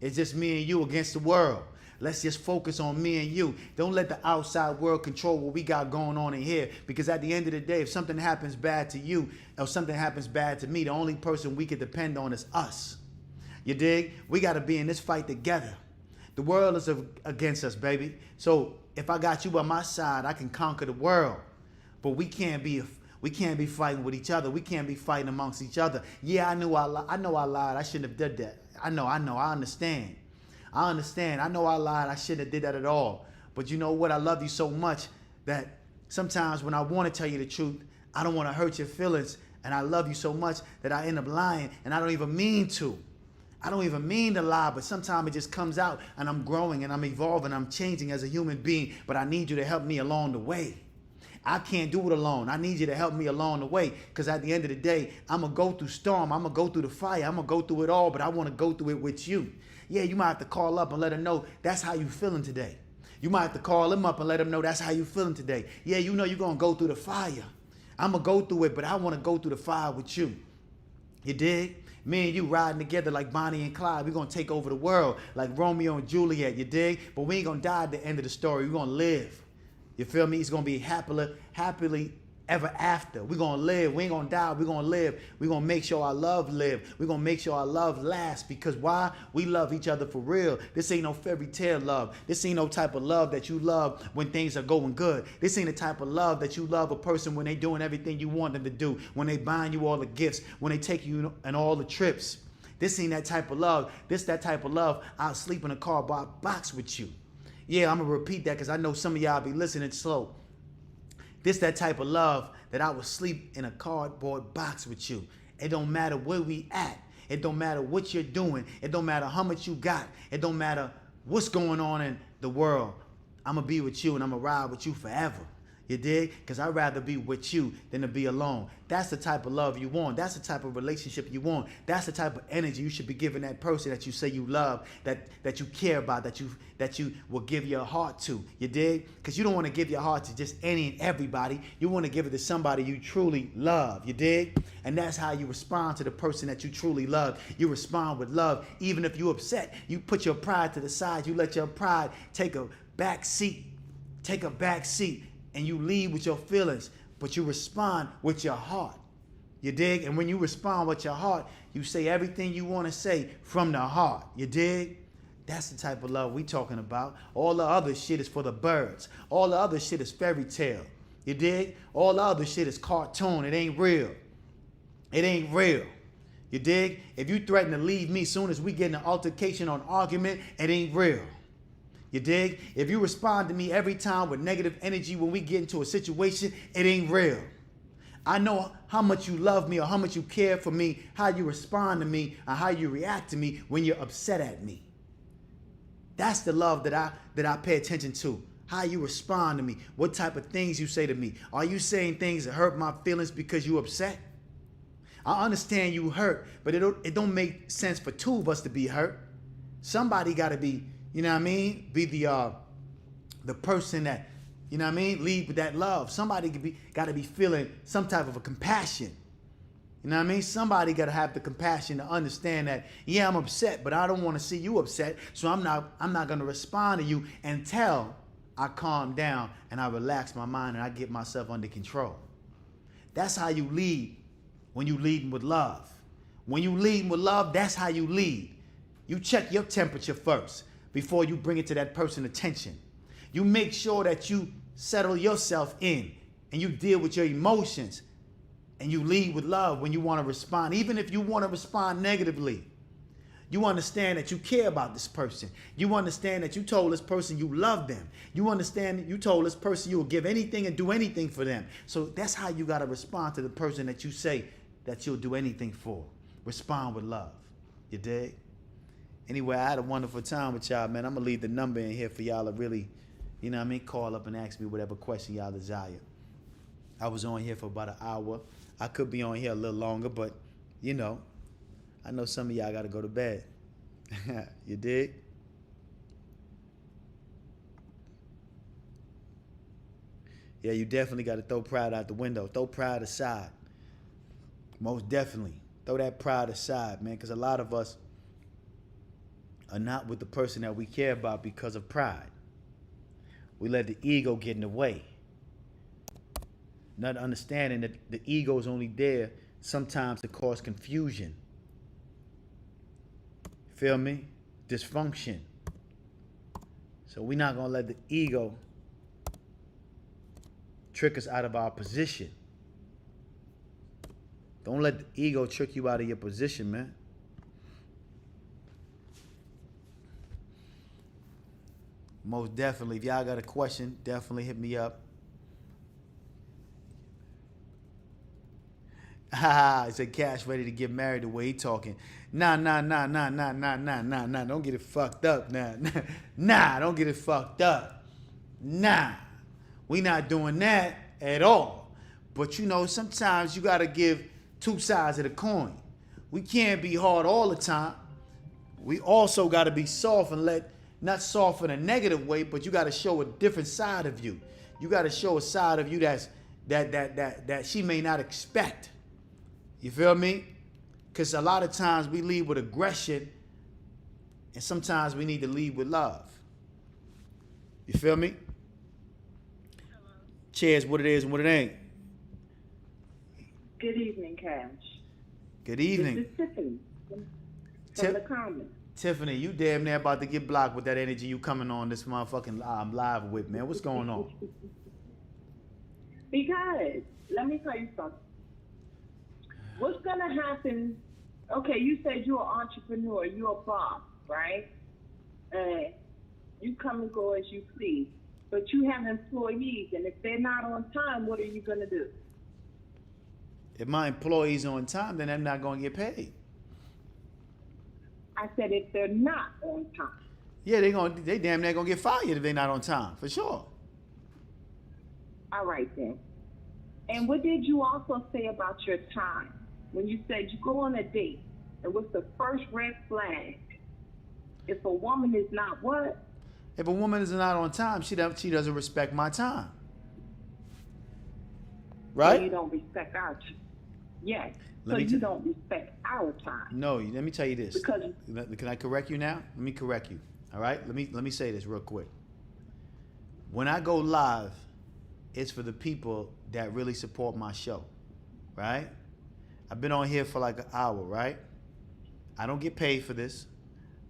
[SPEAKER 1] it's just me and you against the world. Let's just focus on me and you. Don't let the outside world control what we got going on in here. Because at the end of the day, if something happens bad to you or something happens bad to me, the only person we can depend on is us. You dig? We got to be in this fight together. The world is against us, baby. So if I got you by my side, I can conquer the world. But we can't be fighting with each other. We can't be fighting amongst each other. Yeah, I know I lied. I shouldn't have done that. I know. I understand. I know I lied. I shouldn't have did that at all. But you know what? I love you so much that sometimes when I want to tell you the truth, I don't want to hurt your feelings. And I love you so much that I end up lying, and I don't even mean to. I don't even mean to lie, but sometimes it just comes out, and I'm growing and I'm evolving, I'm changing as a human being, but I need you to help me along the way. I can't do it alone. I need you to help me along the way, because at the end of the day, I'm going to go through storm. I'm going to go through the fire. I'm going to go through it all, but I want to go through it with you. Yeah, you might have to call up and let her know that's how you feeling today. You might have to call him up and let him know that's how you feeling today. Yeah, you know you're going to go through the fire. I'm going to go through it, but I want to go through the fire with you. You dig? Me and you riding together like Bonnie and Clyde. We're going to take over the world like Romeo and Juliet, you dig? But we ain't going to die at the end of the story. We're going to live. You feel me? It's going to be happily ever after. We're going to live. We ain't going to die. We're going to live. We're going to make sure our love live. We're going to make sure our love lasts, because why? We love each other for real. This ain't no fairy tale love. This ain't no type of love that you love when things are going good. This ain't the type of love that you love a person when they doing everything you want them to do, when they buying you all the gifts, when they take you on all the trips. This ain't that type of love. This that type of love. I'll sleep in a cardboard box with you. Yeah, I'm going to repeat that because I know some of y'all be listening slow. This that type of love that I would sleep in a cardboard box with you. It don't matter where we at. It don't matter what you're doing. It don't matter how much you got. It don't matter what's going on in the world. I'm going to be with you and I'm going to ride with you forever. You dig? Because I'd rather be with you than to be alone. That's the type of love you want. That's the type of relationship you want. That's the type of energy you should be giving that person that you say you love, that you care about, that you will give your heart to. You dig? Because you don't want to give your heart to just any and everybody. You want to give it to somebody you truly love. You dig? And that's how you respond to the person that you truly love. You respond with love. Even if you're upset, you put your pride to the side. You let your pride take a back seat. Take a back seat. And you lead with your feelings, but you respond with your heart. You dig? And when you respond with your heart, you say everything you want to say from the heart. You dig? That's the type of love we talking about. All the other shit is for the birds. All the other shit is fairy tale. You dig? All the other shit is cartoon. It ain't real. It ain't real. You dig? If you threaten to leave me soon as we get in an altercation or an argument, it ain't real. You dig? If you respond to me every time with negative energy when we get into a situation, it ain't real. I know how much you love me or how much you care for me, how you respond to me, or how you react to me when you're upset at me. That's the love that I pay attention to. How you respond to me. What type of things you say to me. Are you saying things that hurt my feelings because you upset? I understand you hurt, but it don't make sense for two of us to be hurt. Somebody got to be, you know what I mean? Be the person that, you know what I mean? Lead with that love. Somebody got to be feeling some type of a compassion. You know what I mean? Somebody got to have the compassion to understand that, yeah, I'm upset, but I don't want to see you upset. So I'm not going to respond to you until I calm down and I relax my mind and I get myself under control. That's how you lead when you leading with love. When you leading with love, that's how you lead. You check your temperature first before you bring it to that person's attention. You make sure that you settle yourself in and you deal with your emotions and you lead with love when you want to respond. Even if you want to respond negatively, you understand that you care about this person. You understand that you told this person you love them. You understand that you told this person you will give anything and do anything for them. So that's how you got to respond to the person that you say that you'll do anything for. Respond with love. You dig? Anyway, I had a wonderful time with y'all, man. I'm going to leave the number in here for y'all to really, you know what I mean, call up and ask me whatever question y'all desire. I was on here for about an hour. I could be on here a little longer, but, you know, I know some of y'all got to go to bed. You dig? Yeah, you definitely got to throw pride out the window. Throw pride aside. Most definitely. Throw that pride aside, man, because a lot of us are not with the person that we care about because of pride. We let the ego get in the way. Not understanding that the ego is only there sometimes to cause confusion. Feel me? Dysfunction. So we're not going to let the ego trick us out of our position. Don't let the ego trick you out of your position, man. Most definitely. If y'all got a question, definitely hit me up. Ha! He said Cash ready to get married the way he talking. Nah. Don't get it fucked up. Nah, don't get it fucked up. Nah. We not doing that at all. But you know, sometimes you gotta give two sides of the coin. We can't be hard all the time. We also gotta be soft and not soft in a negative way, but you gotta show a different side of you. You gotta show a side of you that she may not expect. You feel me? Because a lot of times we lead with aggression, and sometimes we need to lead with love. You feel me? Hello. Cheers, what it is and what it ain't.
[SPEAKER 3] Good evening, Cash.
[SPEAKER 1] Good
[SPEAKER 3] This
[SPEAKER 1] evening.
[SPEAKER 3] is Tiffany from
[SPEAKER 1] Tip-
[SPEAKER 3] the comments.
[SPEAKER 1] Tiffany, you damn near about to get blocked with that energy you coming on this motherfucking live with, man. What's going on?
[SPEAKER 3] Because, let me tell you something. What's going to happen? Okay, you said you're an entrepreneur, you're a boss, right? You come and go as you please. But you have employees, and if they're not on time, what are you going to do?
[SPEAKER 1] If my employees on time, then they're not going to get paid.
[SPEAKER 3] I said if they're not on time.
[SPEAKER 1] Yeah, they damn near gonna get fired if they're not on time, for sure.
[SPEAKER 3] All right, then. And what did you also say about your time? When you said you go on a date, and what's the first red flag? If a woman is not what?
[SPEAKER 1] If a woman is not on time, she doesn't respect my time. Right?
[SPEAKER 3] So you don't respect our time. Yes.
[SPEAKER 1] Let
[SPEAKER 3] So
[SPEAKER 1] me
[SPEAKER 3] you don't respect our time.
[SPEAKER 1] No, let me tell you this.
[SPEAKER 3] Because
[SPEAKER 1] Can I correct you now? Let me correct you. All right? Let me say this real quick. When I go live, it's for the people that really support my show. Right? I've been on here for like an hour, right? I don't get paid for this.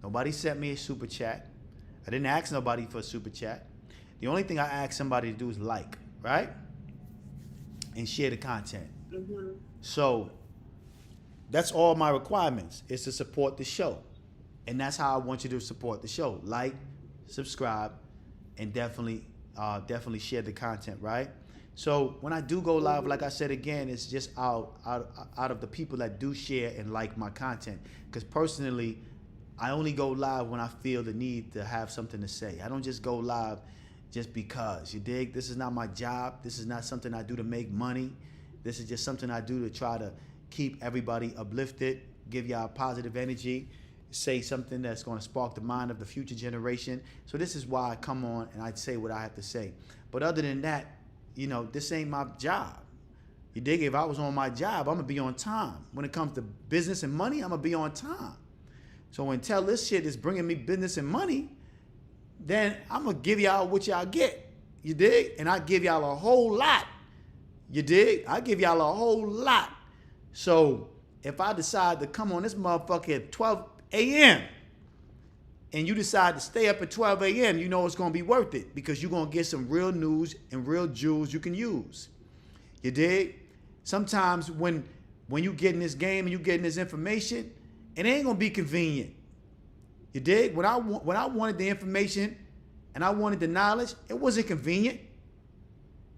[SPEAKER 1] Nobody sent me a super chat. I didn't ask nobody for a super chat. The only thing I ask somebody to do is like, right? And share the content.
[SPEAKER 3] mm-hmm.
[SPEAKER 1] So that's all my requirements is to support the show. And that's how I want you to support the show. Like, subscribe, and definitely share the content, right? So when I do go live, like I said again, it's just out of the people that do share and like my content. Because personally, I only go live when I feel the need to have something to say. I don't just go live just because, you dig? This is not my job. This is not something I do to make money. This is just something I do to try to keep everybody uplifted, give y'all positive energy, say something that's going to spark the mind of the future generation. So this is why I come on and I say what I have to say. But other than that, you know, this ain't my job. You dig? If I was on my job, I'm going to be on time. When it comes to business and money, I'm going to be on time. So until this shit is bringing me business and money, then I'm going to give y'all what y'all get. You dig? And I give y'all a whole lot. You dig? I give y'all a whole lot. So if I decide to come on this motherfucker at 12 a.m. and you decide to stay up at 12 a.m., you know it's going to be worth it because you're going to get some real news and real jewels you can use. You dig? Sometimes when you get in this game and you getting this information, it ain't going to be convenient. You dig? When I wanted the information and I wanted the knowledge, it wasn't convenient.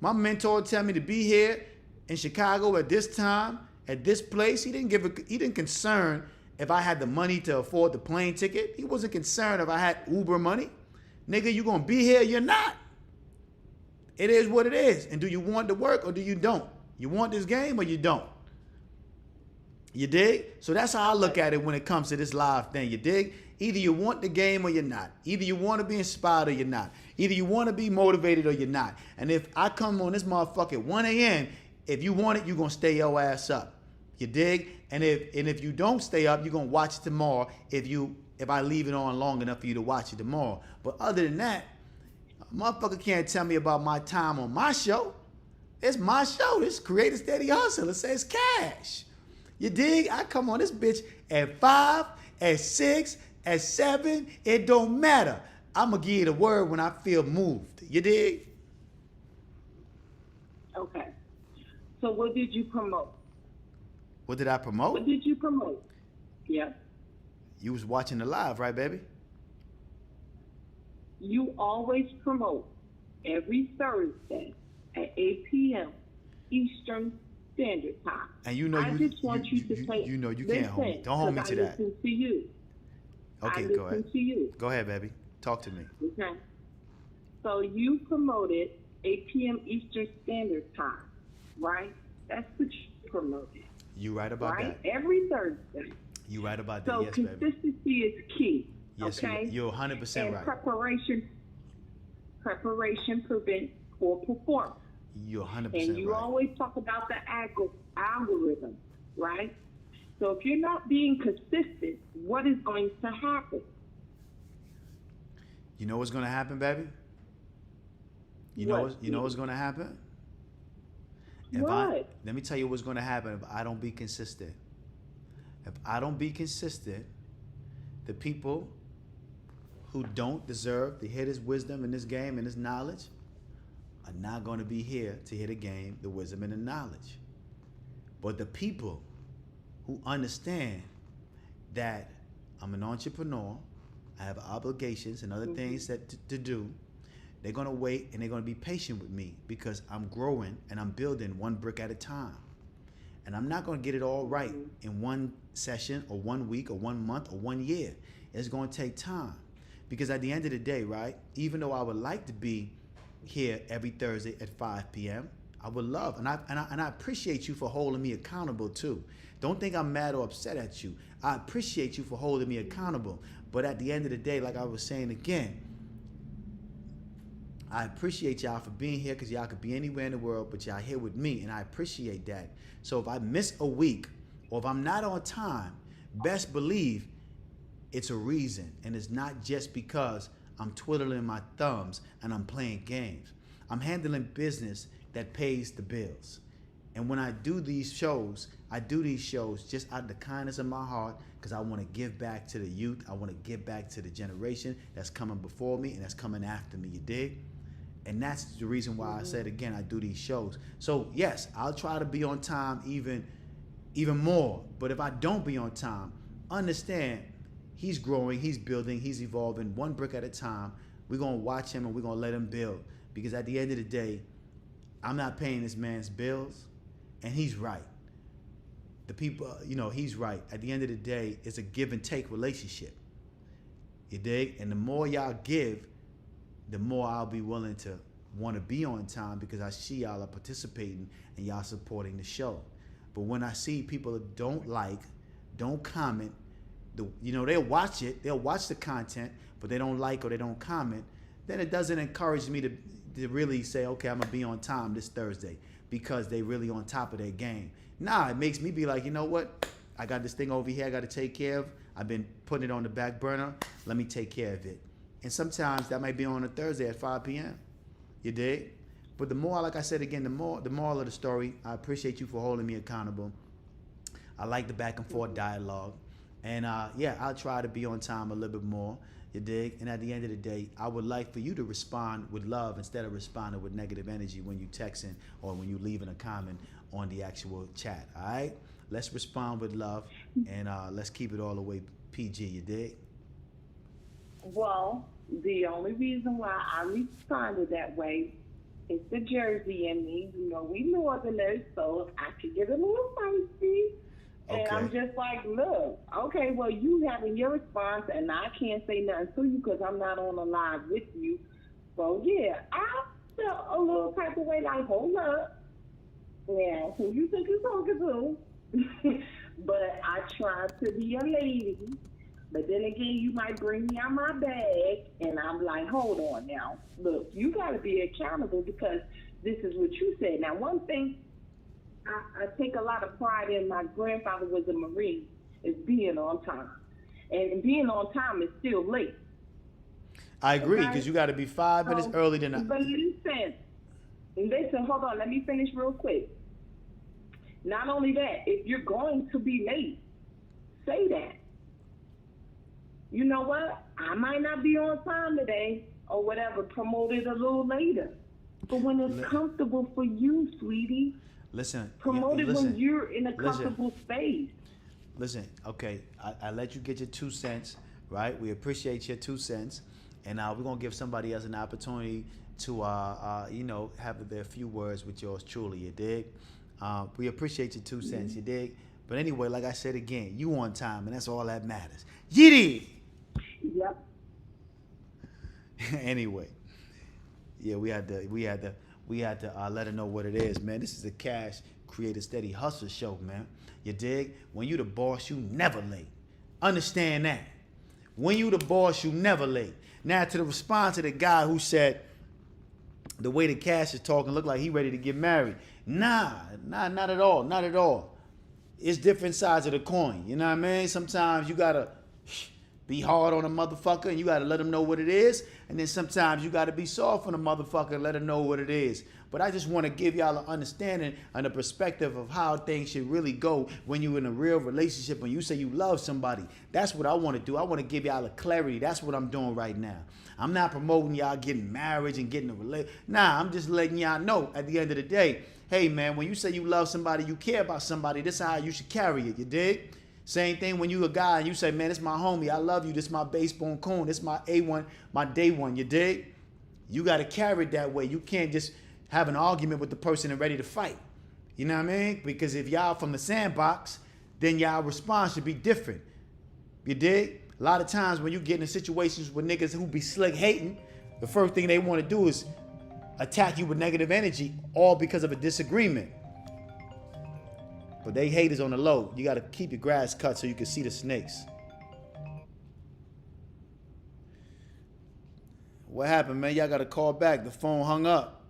[SPEAKER 1] My mentor would tell me to be here in Chicago at this time, at this place. He didn't concern if I had the money to afford the plane ticket. He wasn't concerned if I had Uber money. Nigga, you gonna be here, you're not. It is what it is. And do you want to work or do you don't? You want this game or you don't? You dig? So that's how I look at it when it comes to this live thing. You dig? Either you want the game or you're not. Either you want to be inspired or you're not. Either you want to be motivated or you're not. And if I come on this motherfucker at 1 a.m., if you want it, you're going to stay your ass up. You dig? And if you don't stay up, you're going to watch it tomorrow if I leave it on long enough for you to watch it tomorrow. But other than that, a motherfucker can't tell me about my time on my show. It's my show. This Create a Steady Hustle. It says cash. You dig? I come on this bitch at 5, at 6, at 7. It don't matter. I'm going to give you the word when I feel moved. You dig?
[SPEAKER 3] Okay. So what did you promote?
[SPEAKER 1] What did I promote?
[SPEAKER 3] What did you promote? Yeah.
[SPEAKER 1] You was watching the live, right, baby?
[SPEAKER 3] You always promote every Thursday at 8 p.m. Eastern Standard Time.
[SPEAKER 1] And you know
[SPEAKER 3] I just want you to say,
[SPEAKER 1] you know you can't hold me. Don't hold me to that.
[SPEAKER 3] I listen to you.
[SPEAKER 1] Okay,
[SPEAKER 3] I
[SPEAKER 1] go ahead.
[SPEAKER 3] listen to you.
[SPEAKER 1] Go ahead, baby. Talk to me.
[SPEAKER 3] Okay. So you promoted 8 p.m. Eastern Standard Time, right? That's what you promoted.
[SPEAKER 1] You right about
[SPEAKER 3] right?
[SPEAKER 1] that.
[SPEAKER 3] Every Thursday.
[SPEAKER 1] You right about that,
[SPEAKER 3] So
[SPEAKER 1] yes, baby.
[SPEAKER 3] consistency is key.
[SPEAKER 1] Yes,
[SPEAKER 3] okay?
[SPEAKER 1] you're 100%
[SPEAKER 3] and
[SPEAKER 1] right.
[SPEAKER 3] Preparation prevents poor performance.
[SPEAKER 1] You're 100%
[SPEAKER 3] And you
[SPEAKER 1] right.
[SPEAKER 3] always talk about the algorithm, right? So if you're not being consistent, what is going to happen?
[SPEAKER 1] You know what's going to happen, baby? You know what's going to happen?
[SPEAKER 3] What?
[SPEAKER 1] Let me tell you what's going to happen if I don't be consistent. If I don't be consistent, the people who don't deserve to hear this wisdom and this game and this knowledge are not going to be here to hear the game, the wisdom, and the knowledge. But the people who understand that I'm an entrepreneur, I have obligations and other things to do, they're going to wait and they're going to be patient with me because I'm growing and I'm building one brick at a time. And I'm not going to get it all right in one session or 1 week or 1 month or 1 year. It's going to take time. Because at the end of the day, right, even though I would like to be here every Thursday at 5 p.m., I would love, and I appreciate you for holding me accountable too. Don't think I'm mad or upset at you. I appreciate you for holding me accountable. But at the end of the day, like I was saying again, I appreciate y'all for being here because y'all could be anywhere in the world, but y'all here with me, and I appreciate that. So if I miss a week or if I'm not on time, best believe it's a reason, and it's not just because I'm twiddling my thumbs and I'm playing games. I'm handling business that pays the bills. And when I do these shows, I do these shows just out of the kindness of my heart because I want to give back to the youth. I want to give back to the generation that's coming before me and that's coming after me, you dig? And that's the reason why I said, again, I do these shows. So yes, I'll try to be on time even more. But if I don't be on time, understand he's growing, he's building, he's evolving one brick at a time. We're going to watch him and we're going to let him build. Because at the end of the day, I'm not paying this man's bills, and he's right. The people, he's right. At the end of the day, it's a give and take relationship. You dig? And the more y'all give, the more I'll be willing to want to be on time because I see y'all are participating and y'all supporting the show. But when I see people that don't comment, they'll watch it, they'll watch the content, but they don't like or they don't comment, then it doesn't encourage me to really say, okay, I'm going to be on time this Thursday because they really on top of their game. Nah, it makes me be like, you know what? I got this thing over here I got to take care of. I've been putting it on the back burner. Let me take care of it. And sometimes that might be on a Thursday at 5 p.m. You dig? But the more, like I said again, the moral of the story, I appreciate you for holding me accountable. I like the back and forth dialogue. And I'll try to be on time a little bit more. You dig? And at the end of the day, I would like for you to respond with love instead of responding with negative energy when you texting or when you leaving a comment on the actual chat. All right? Let's respond with love and let's keep it all the way PG. You dig?
[SPEAKER 3] Well, the only reason why I responded that way is the Jersey in me. We Northerners, so I could get a little feisty. And
[SPEAKER 1] Okay.
[SPEAKER 3] I'm just like, look, okay, well, you having your response, and I can't say nothing to you because I'm not on the live with you. So, yeah, I felt a little type of way, like, hold up. Yeah, who you think you're talking to? But I tried to be a lady. But then again, you might bring me out my bag, and I'm like, hold on now. Look, you got to be accountable because this is what you said. Now, one thing I take a lot of pride in, my grandfather was a Marine, is being on time. And being on time is still late.
[SPEAKER 1] I agree because
[SPEAKER 3] Okay?
[SPEAKER 1] you got to be 5 minutes early than
[SPEAKER 3] But listen, hold on, let me finish real quick. Not only that, if you're going to be late, say that. You know what? I might not be on time today or whatever, promote it a little later. But when it's comfortable for you, sweetie,
[SPEAKER 1] Listen.
[SPEAKER 3] promote it when you're in a comfortable space.
[SPEAKER 1] Listen, okay, I let you get your 2 cents, right? We appreciate your 2 cents. And we're going to give somebody else an opportunity to, have their few words with yours truly, you dig? We appreciate your 2 cents, you dig? But anyway, like I said again, you on time, and that's all that matters. You dig?
[SPEAKER 3] Yep.
[SPEAKER 1] Anyway, yeah, we had to let her know what it is, man. This is a Cash Create a Steady Hustle show, man. You dig? When you the boss, you never late. Understand that. When you the boss, you never late. Now, to the response to the guy who said the way the Cash is talking look like he ready to get married. Nah, not at all, not at all. It's different sides of the coin. You know what I mean? Sometimes you gotta be hard on a motherfucker and you got to let them know what it is. And then sometimes you got to be soft on a motherfucker and let them know what it is. But I just want to give y'all an understanding and a perspective of how things should really go when you're in a real relationship and you say you love somebody. That's what I want to do. I want to give y'all a clarity. That's what I'm doing right now. I'm not promoting y'all getting marriage and getting a relationship. Nah, I'm just letting y'all know at the end of the day, hey, man, when you say you love somebody, you care about somebody, this is how you should carry it, you dig? Same thing when you a guy and you say, man, this my homie, I love you, this my basebone coon, this my A1, my day one, you dig? You got to carry it that way. You can't just have an argument with the person and ready to fight. You know what I mean? Because if y'all from the sandbox, then y'all response should be different. You dig? A lot of times when you get in situations with niggas who be slick hating, the first thing they want to do is attack you with negative energy, all because of a disagreement. But they haters on the low. You got to keep your grass cut so you can see the snakes. What happened, man? Y'all got to call back. The phone hung up.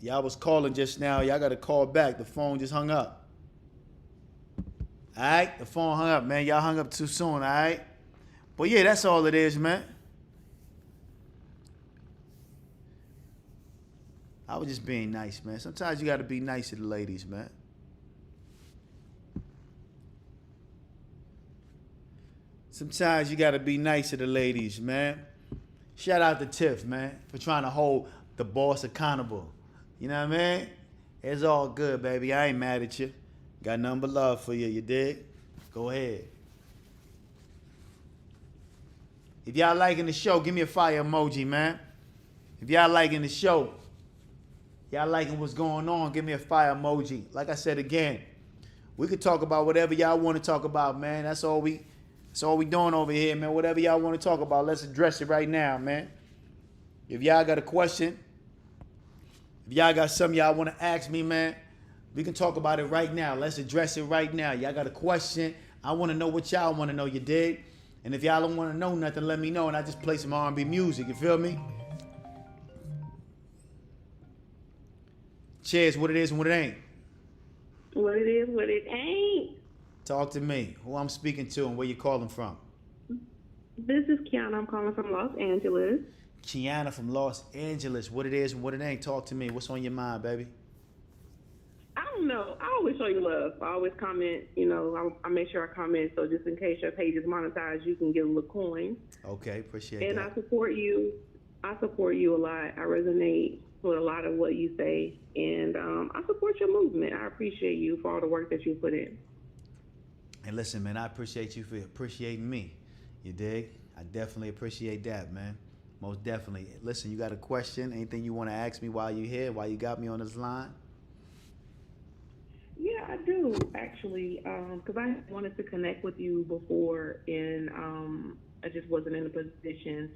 [SPEAKER 1] Y'all was calling just now. Y'all got to call back. The phone just hung up. All right? The phone hung up, man. Y'all hung up too soon, all right? But yeah, that's all it is, man. I was just being nice, man. Sometimes you got to be nice to the ladies, man. Sometimes you got to be nice to the ladies, man. Shout out to Tiff, man, for trying to hold the boss accountable. You know what I mean? It's all good, baby. I ain't mad at you. Got nothing but love for you, you dig? Go ahead. If y'all liking the show, give me a fire emoji, man. If y'all liking the show, y'all liking what's going on, give me a fire emoji. Like I said again, we could talk about whatever y'all want to talk about, man. That's all we doing over here, man. Whatever y'all want to talk about, let's address it right now, man. If y'all got a question, if y'all got something y'all want to ask me, man, we can talk about it right now. Let's address it right now. Y'all got a question, I want to know what y'all want to know, you dig? And if y'all don't want to know nothing, let me know, and I just play some R&B music, you feel me? Cheers, what it is and what it ain't.
[SPEAKER 3] What it is, what it ain't.
[SPEAKER 1] Talk to me. Who I'm speaking to and where you calling from?
[SPEAKER 3] This is Kiana. I'm calling from Los Angeles.
[SPEAKER 1] Kiana from Los Angeles. What it is and what it ain't. Talk to me. What's on your mind, baby?
[SPEAKER 3] I don't know. I always show you love. I always comment. You know, I make sure I comment so just in case your page is monetized, you can get a little coin.
[SPEAKER 1] Okay, appreciate
[SPEAKER 3] and
[SPEAKER 1] that.
[SPEAKER 3] I support you. I support you a lot. I resonate with a lot of what you say, and I support your movement. I appreciate you for all the work that you put in.
[SPEAKER 1] And listen, man, I appreciate you for appreciating me. You dig? I definitely appreciate that, man. Most definitely. Listen, you got a question? Anything you want to ask me while you're here, while you got me on this line?
[SPEAKER 3] Yeah, I do, actually, because I wanted to connect with you before, and I just wasn't in a position.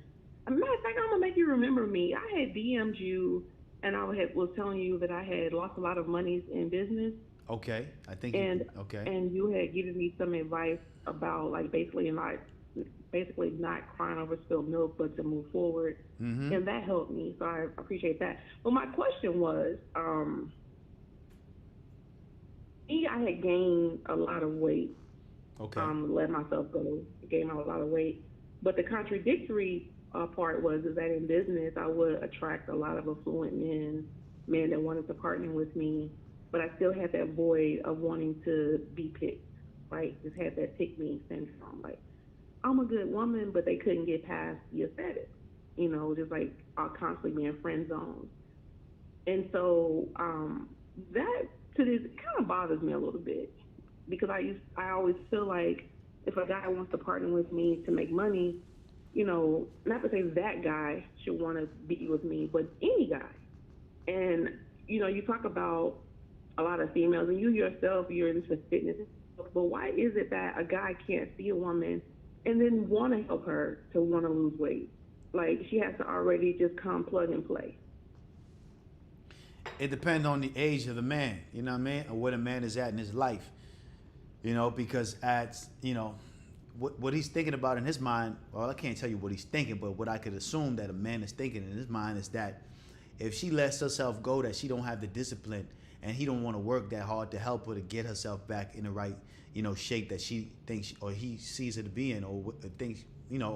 [SPEAKER 3] As a matter of fact, I'm going to make you remember me. I had DM'd you, and I was telling you that I had lost a lot of monies in business.
[SPEAKER 1] Okay, I think. Okay.
[SPEAKER 3] And you had given me some advice about like basically not crying over spilled milk, but to move forward, and that helped me. So I appreciate that. But my question was, I had gained a lot of weight.
[SPEAKER 1] Okay.
[SPEAKER 3] Let myself go, gained a lot of weight. But the contradictory part was is that in business I would attract a lot of affluent men that wanted to partner with me. But I still had that void of wanting to be picked, right? Just had that pick me syndrome. Like, I'm a good woman, but they couldn't get past the aesthetic, you know, just like constantly being friend zoned. And so that to this kind of bothers me a little bit because I always feel like if a guy wants to partner with me to make money, you know, not to say that guy should want to be with me, but any guy. And, you know, you talk about a lot of females, and you yourself, you're into fitness, but why is it that a guy can't see a woman and then want to help her to want to lose weight? Like, she has to already just come plug and play.
[SPEAKER 1] It depends on the age of the man, you know what I mean, or where the man is at in his life, you know, because what he's thinking about in his mind, well, I can't tell you what he's thinking, but what I could assume that a man is thinking in his mind is that if she lets herself go, that she don't have the discipline and he don't want to work that hard to help her to get herself back in the right, you know, shape that she thinks or he sees her to be in, or thinks,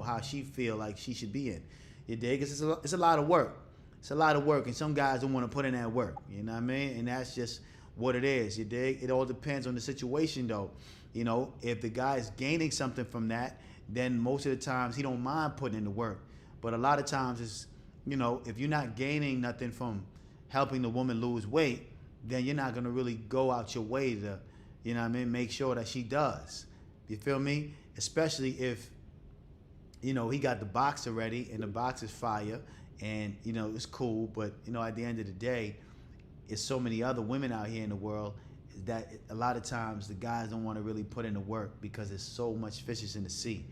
[SPEAKER 1] how she feel like she should be in. You dig? It's a lot of work. It's a lot of work, and some guys don't want to put in that work. You know what I mean? And that's just what it is. You dig? It all depends on the situation, though. If the guy is gaining something from that, then most of the times he don't mind putting in the work. But a lot of times it's, if you're not gaining nothing from helping the woman lose weight, then you're not gonna really go out your way to, make sure that she does. You feel me? Especially if, he got the box already and the box is fire and, it's cool, but, at the end of the day, it's so many other women out here in the world that a lot of times the guys don't want to really put in the work because there's so much fishes in the sea.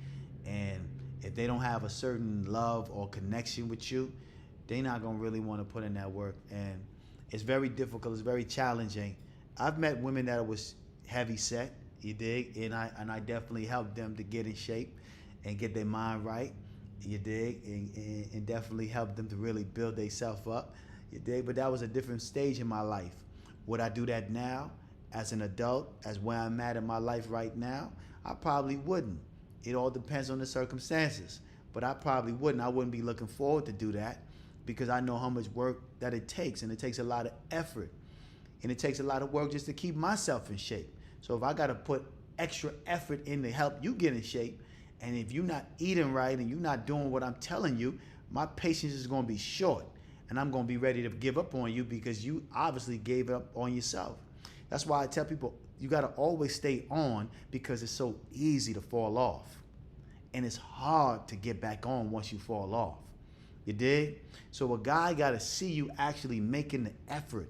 [SPEAKER 1] And if they don't have a certain love or connection with you, they're not going to really want to put in that work. And it's very difficult. It's very challenging. I've met women that was heavy set, you dig? And I definitely helped them to get in shape and get their mind right, you dig? And definitely help them to really build themselves up, you dig? But that was a different stage in my life. Would I do that now as an adult, as where I'm at in my life right now? I probably wouldn't. It all depends on the circumstances. But I probably wouldn't. I wouldn't be looking forward to do that because I know how much work that it takes, and it takes a lot of effort. And it takes a lot of work just to keep myself in shape. So if I got to put extra effort in to help you get in shape, and if you're not eating right and you're not doing what I'm telling you, my patience is going to be short. And I'm going to be ready to give up on you because you obviously gave up on yourself. That's why I tell people, you got to always stay on because it's so easy to fall off. And it's hard to get back on once you fall off. You dig? So a guy got to see you actually making the effort.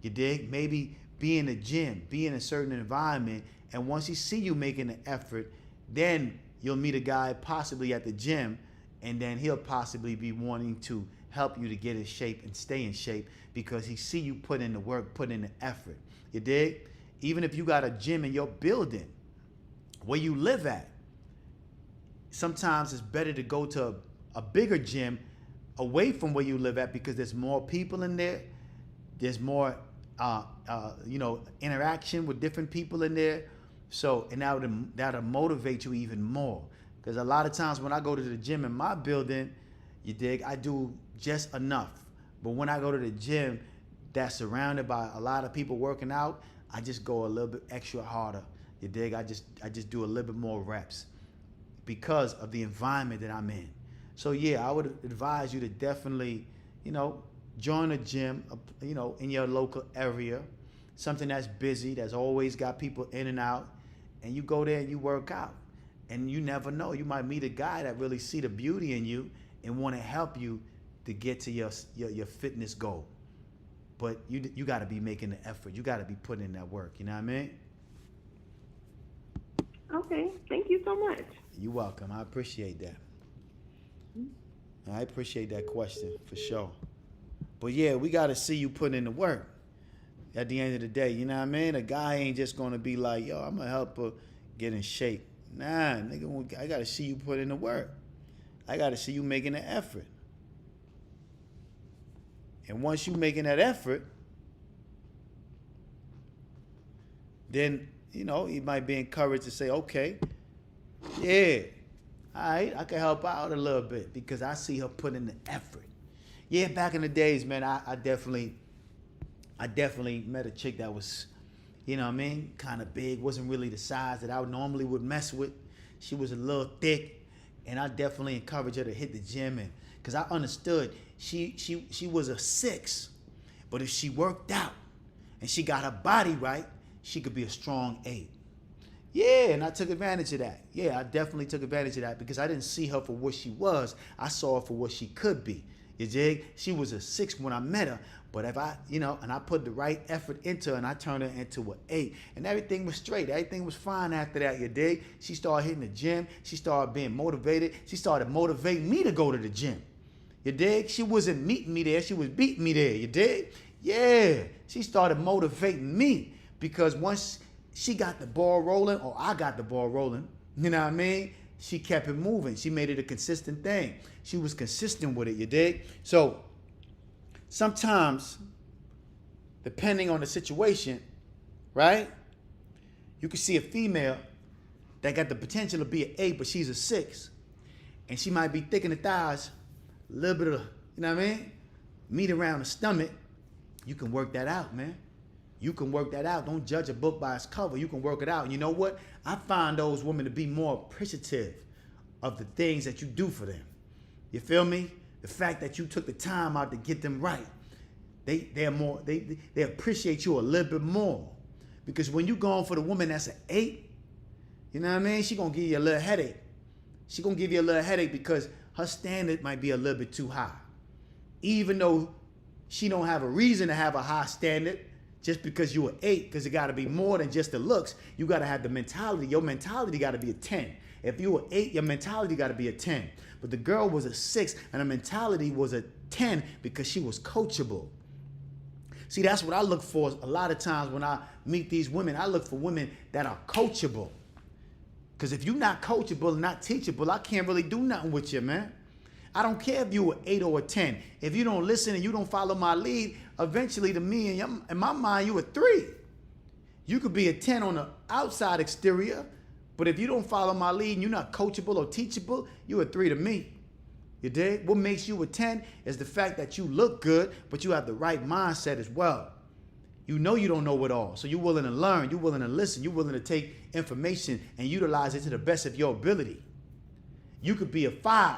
[SPEAKER 1] You dig? Maybe be in the gym, be in a certain environment, and once he see you making the effort, then you'll meet a guy possibly at the gym, and then he'll possibly be wanting to help you to get in shape and stay in shape because he see you put in the work, put in the effort. You dig? Even if you got a gym in your building where you live at, sometimes it's better to go to a bigger gym away from where you live at because there's more people in there. There's more, interaction with different people in there. So, and that'll motivate you even more. Because a lot of times when I go to the gym in my building, you dig, I do just enough. But when I go to the gym that's surrounded by a lot of people working out, I just go a little bit extra harder. You dig? I just do a little bit more reps because of the environment that I'm in. So yeah, I would advise you to definitely, join a gym, in your local area, something that's busy, that's always got people in and out, and you go there and you work out. And you never know, you might meet a guy that really see the beauty in you and want to help you to get to your fitness goal. But you got to be making the effort. You got to be putting in that work. You know what I mean?
[SPEAKER 3] Okay, thank you so much.
[SPEAKER 1] You're welcome. I appreciate that. I appreciate that question for sure. But yeah, we got to see you putting in the work at the end of the day. You know what I mean? A guy ain't just going to be like, yo, I'm going to help her get in shape. Nah, nigga, I got to see you put in the work. I got to see you making the effort. And once you making that effort, then, he might be encouraged to say, okay, yeah, all right, I can help out a little bit because I see her put in the effort. Yeah, back in the days, man, I definitely met a chick that was, kind of big, wasn't really the size that I normally would mess with. She was a little thick, and I definitely encouraged her to hit the gym, and because I understood she was a 6, but if she worked out and she got her body right, she could be a strong 8. Yeah, and I took advantage of that. Yeah, I definitely took advantage of that because I didn't see her for what she was. I saw her for what she could be. You dig? She was a 6 when I met her, but if I, and I put the right effort into her and I turned her into an 8, and everything was straight. Everything was fine after that, you dig? She started hitting the gym. She started being motivated. She started motivating me to go to the gym. You dig? She wasn't meeting me there. She was beating me there. You dig? Yeah. She started motivating me because once she got the ball rolling, or I got the ball rolling, you know what I mean? She kept it moving. She made it a consistent thing. She was consistent with it, you dig? So sometimes, depending on the situation, right? You can see a female that got the potential to be an 8, but she's a 6. and she might be thick in the thighs, a little bit of, you know what I mean, meat around the stomach, you can work that out, man. You can work that out. Don't judge a book by its cover. You can work it out. And you know what? I find those women to be more appreciative of the things that you do for them. You feel me? The fact that you took the time out to get them right. They appreciate you a little bit more. Because when you going for the woman that's an 8, you know what I mean? She gonna give you a little headache. She gonna give you a little headache because her standard might be a little bit too high. Even though she don't have a reason to have a high standard, just because you an 8, because it got to be more than just the looks. You got to have the mentality. Your mentality got to be a 10. If you were 8, your mentality got to be a 10. But the girl was a 6, and her mentality was a 10 because she was coachable. See, that's what I look for a lot of times when I meet these women. I look for women that are coachable. Because if you're not coachable and not teachable, I can't really do nothing with you, man. I don't care if you're an 8 or a 10. If you don't listen and you don't follow my lead, eventually to me, in my mind, you a 3. You could be a 10 on the outside exterior, but if you don't follow my lead and you're not coachable or teachable, you're a 3 to me. You dig? What makes you a 10 is the fact that you look good, but you have the right mindset as well. You know you don't know it all, so you're willing to learn, you're willing to listen, you're willing to take information and utilize it to the best of your ability. You could be a 5.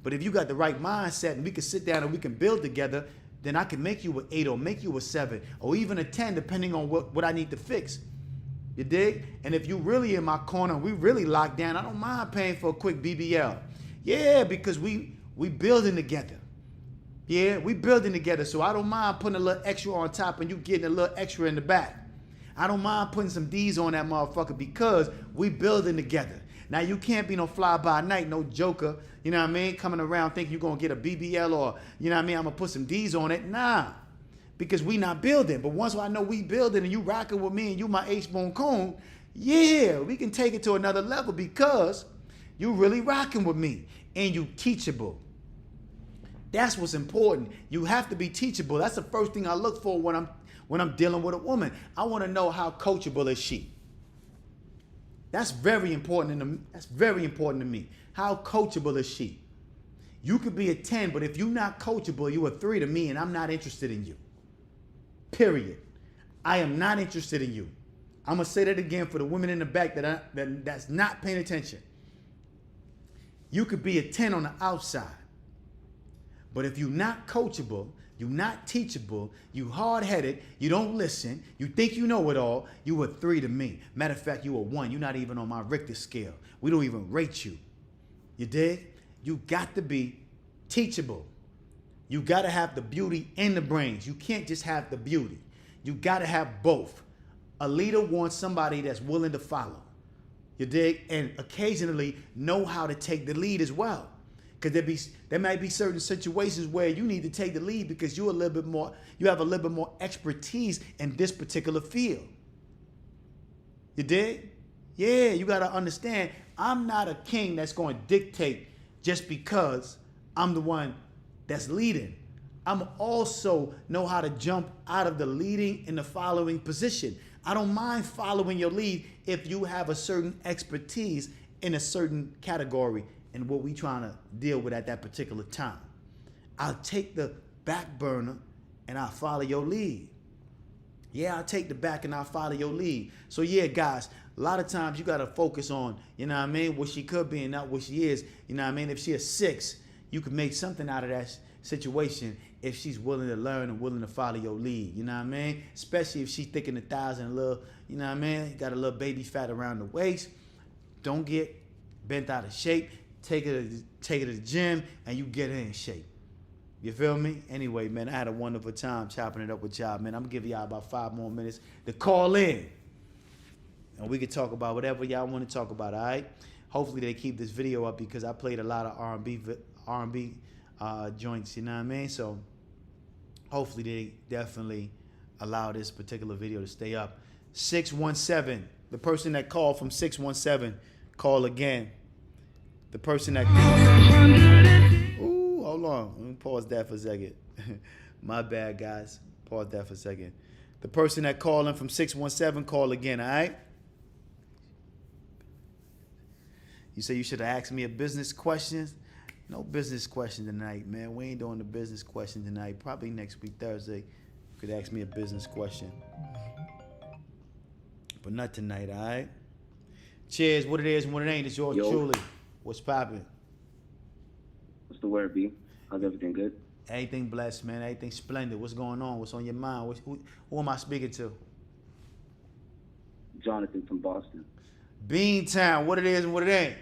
[SPEAKER 1] But if you got the right mindset and we can sit down and we can build together, then I can make you an 8 or make you a 7 or even a 10, depending on what I need to fix. You dig? And if you really in my corner, we really locked down, I don't mind paying for a quick BBL. Yeah, because we building together. Yeah, we building together, so I don't mind putting a little extra on top and you getting a little extra in the back. I don't mind putting some D's on that motherfucker because we building together. Now, you can't be no fly-by-night, no joker, you know what I mean, coming around thinking you're going to get a BBL or, you know what I mean, I'm going to put some D's on it. Nah, because we not building. But once I know we building and you rocking with me and you my H-bone cone, yeah, we can take it to another level because you really rocking with me and you teachable. That's what's important. You have to be teachable. That's the first thing I look for when I'm dealing with a woman. I want to know how coachable is she. That's very important to me. How coachable is she? You could be a 10, but if you're not coachable, you're a 3 to me, and I'm not interested in you. Period. I am not interested in you. I'm going to say that again for the women in the back that's not paying attention. You could be a 10 on the outside, but if you're not coachable, you're not teachable, you hard-headed, you don't listen, you think you know it all, you a 3 to me. Matter of fact, you a 1. You're not even on my Richter scale. We don't even rate you. You dig? You got to be teachable. You got to have the beauty and the brains. You can't just have the beauty. You got to have both. A leader wants somebody that's willing to follow. You dig? And occasionally know how to take the lead as well. Because there might be certain situations where you need to take the lead because you have a little bit more expertise in this particular field. You dig? Yeah, you got to understand, I'm not a king that's going to dictate just because I'm the one that's leading. I'm also know how to jump out of the leading and the following position. I don't mind following your lead if you have a certain expertise in a certain category and what we trying to deal with at that particular time. I'll take the back burner and I'll follow your lead. Yeah, I'll take the back and I'll follow your lead. So yeah, guys, a lot of times you got to focus on, you know what I mean, what she could be and not what she is. You know what I mean? If she a 6, you can make something out of that situation if she's willing to learn and willing to follow your lead. You know what I mean? Especially if she's thick in the thighs and a little, you know what I mean, got a little baby fat around the waist. Don't get bent out of shape. Take it to the gym and you get her in shape. You feel me? Anyway, man, I had a wonderful time chopping it up with y'all, man. I'm gonna give y'all about 5 more minutes to call in. And we can talk about whatever y'all want to talk about, all right? Hopefully they keep this video up because I played a lot of R&B joints, you know what I mean? So hopefully they definitely allow this particular video to stay up. 617, the person that called from 617, call again. The person that ooh, hold on. Let me pause that for a second. My bad, guys. Pause that for a second. The person that called in from 617, call again, all right? You say you should have asked me a business question. No business question tonight, man. We ain't doing the business question tonight. Probably next week, Thursday, you could ask me a business question. But not tonight, all right? Cheers, what it is and what it ain't. It's yours truly. What's poppin'?
[SPEAKER 4] What's the word, B? How's everything good?
[SPEAKER 1] Everything blessed, man. Everything splendid. What's going on? What's on your mind? Who am I speaking to?
[SPEAKER 4] Jonathan from Boston.
[SPEAKER 1] Beantown, what it is and what it ain't.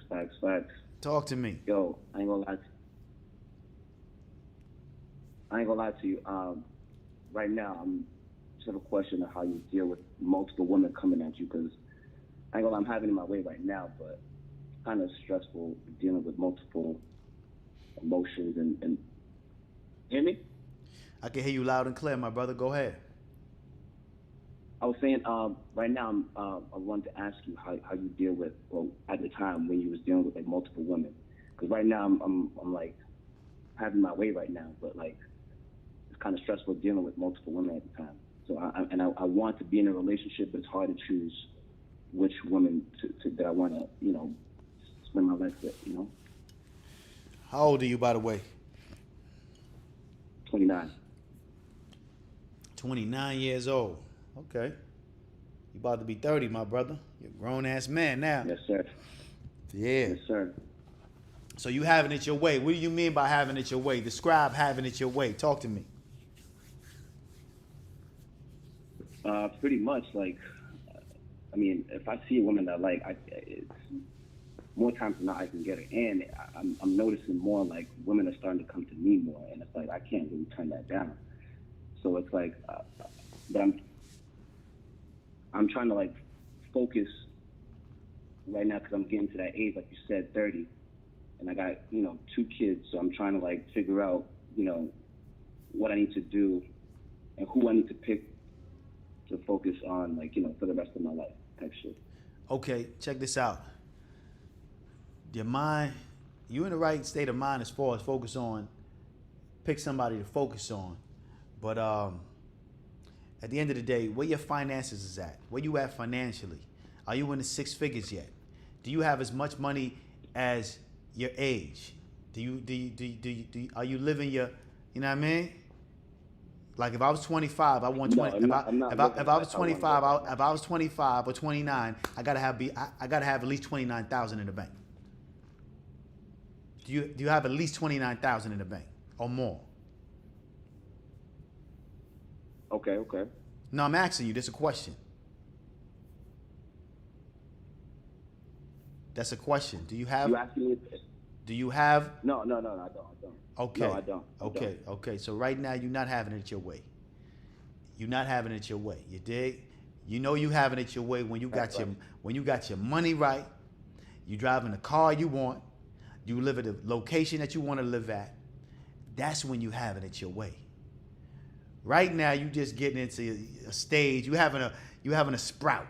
[SPEAKER 4] Facts.
[SPEAKER 1] Talk to me.
[SPEAKER 4] Yo, I ain't gonna lie to you. Right now, I'm just have a question of how you deal with multiple women coming at you, because I ain't gonna lie, I'm having it my way right now, but kind of stressful dealing with multiple emotions and hear me?
[SPEAKER 1] I can hear you loud and clear, my brother. Go ahead.
[SPEAKER 4] I was saying, right now, I wanted to ask you how you deal with, well, at the time when you was dealing with like multiple women, because right now I'm like having my way right now, but like it's kind of stressful dealing with multiple women at the time. So I want to be in a relationship, but it's hard to choose which woman that I want to, spend my life with,
[SPEAKER 1] How old are you, by the way?
[SPEAKER 4] 29.
[SPEAKER 1] 29 years old. Okay. You about to be 30, my brother. You're a grown-ass man now.
[SPEAKER 4] Yes, sir.
[SPEAKER 1] Yeah.
[SPEAKER 4] Yes, sir.
[SPEAKER 1] So you having it your way. What do you mean by having it your way? Describe having it your way. Talk to me.
[SPEAKER 4] Pretty much, like, I mean, if I see a woman that I like, it's more times than not I can get her. And I'm noticing more like women are starting to come to me more, and it's like I can't really turn that down. So it's like, but I'm trying to like focus right now because I'm getting to that age, like you said, 30, and I got 2 kids. So I'm trying to like figure out what I need to do and who I need to pick to focus on, like for the rest of my life type shit.
[SPEAKER 1] Okay, check this out. Your mind, you in the right state of mind as far as pick somebody to focus on. But at the end of the day, where your finances is at, where you at financially, are you in the 6 figures yet? Do you have as much money as your age? Are you living your, you know what I mean? Like if I was 25, I want 20. If I was 25 or 29, I gotta have at least 29,000 in the bank. Do you have at least 29,000 in the bank or more?
[SPEAKER 4] Okay.
[SPEAKER 1] No, I'm asking you. This is a question. That's a question. Do you have?
[SPEAKER 4] You asking me?
[SPEAKER 1] Do you have?
[SPEAKER 4] No, I don't.
[SPEAKER 1] Okay.
[SPEAKER 4] No, I don't.
[SPEAKER 1] Okay. So right now you're not having it your way. You're not having it your way. You dig? You know you having it your way when you got your money right. You driving the car you want. You live at the location that you want to live at. That's when you having it your way. Right now you just getting into a stage. You having a sprout.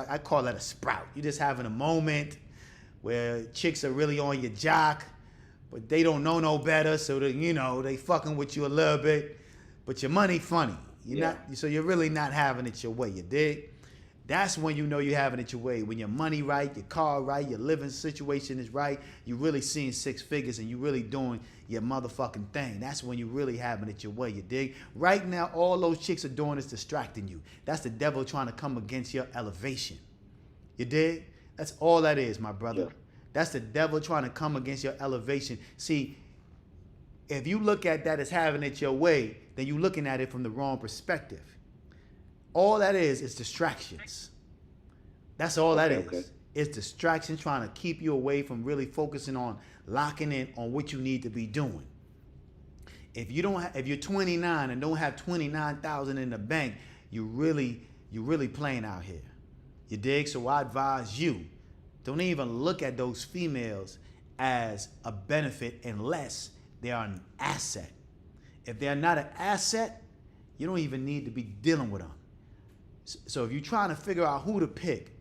[SPEAKER 1] I call that a sprout. You just having a moment where chicks are really on your jock, but they don't know no better, so they fucking with you a little bit, but your money funny. So you're really not having it your way, you dig? That's when you know you're having it your way. When your money right, your car right, your living situation is right, you really seeing 6 figures and you really doing your motherfucking thing. That's when you really having it your way, you dig? Right now, all those chicks are doing is distracting you. That's the devil trying to come against your elevation. You dig? That's all that is, my brother.
[SPEAKER 4] Yeah.
[SPEAKER 1] That's the devil trying to come against your elevation. See, if you look at that as having it your way, then you're looking at it from the wrong perspective. All that is distractions. That's all that is.
[SPEAKER 4] Okay.
[SPEAKER 1] It's distractions trying to keep you away from really focusing on locking in on what you need to be doing. If you're 29 and don't have 29,000 in the bank, you're really playing out here. You dig? So I advise you, don't even look at those females as a benefit unless they are an asset. If they're not an asset, you don't even need to be dealing with them. So if you're trying to figure out who to pick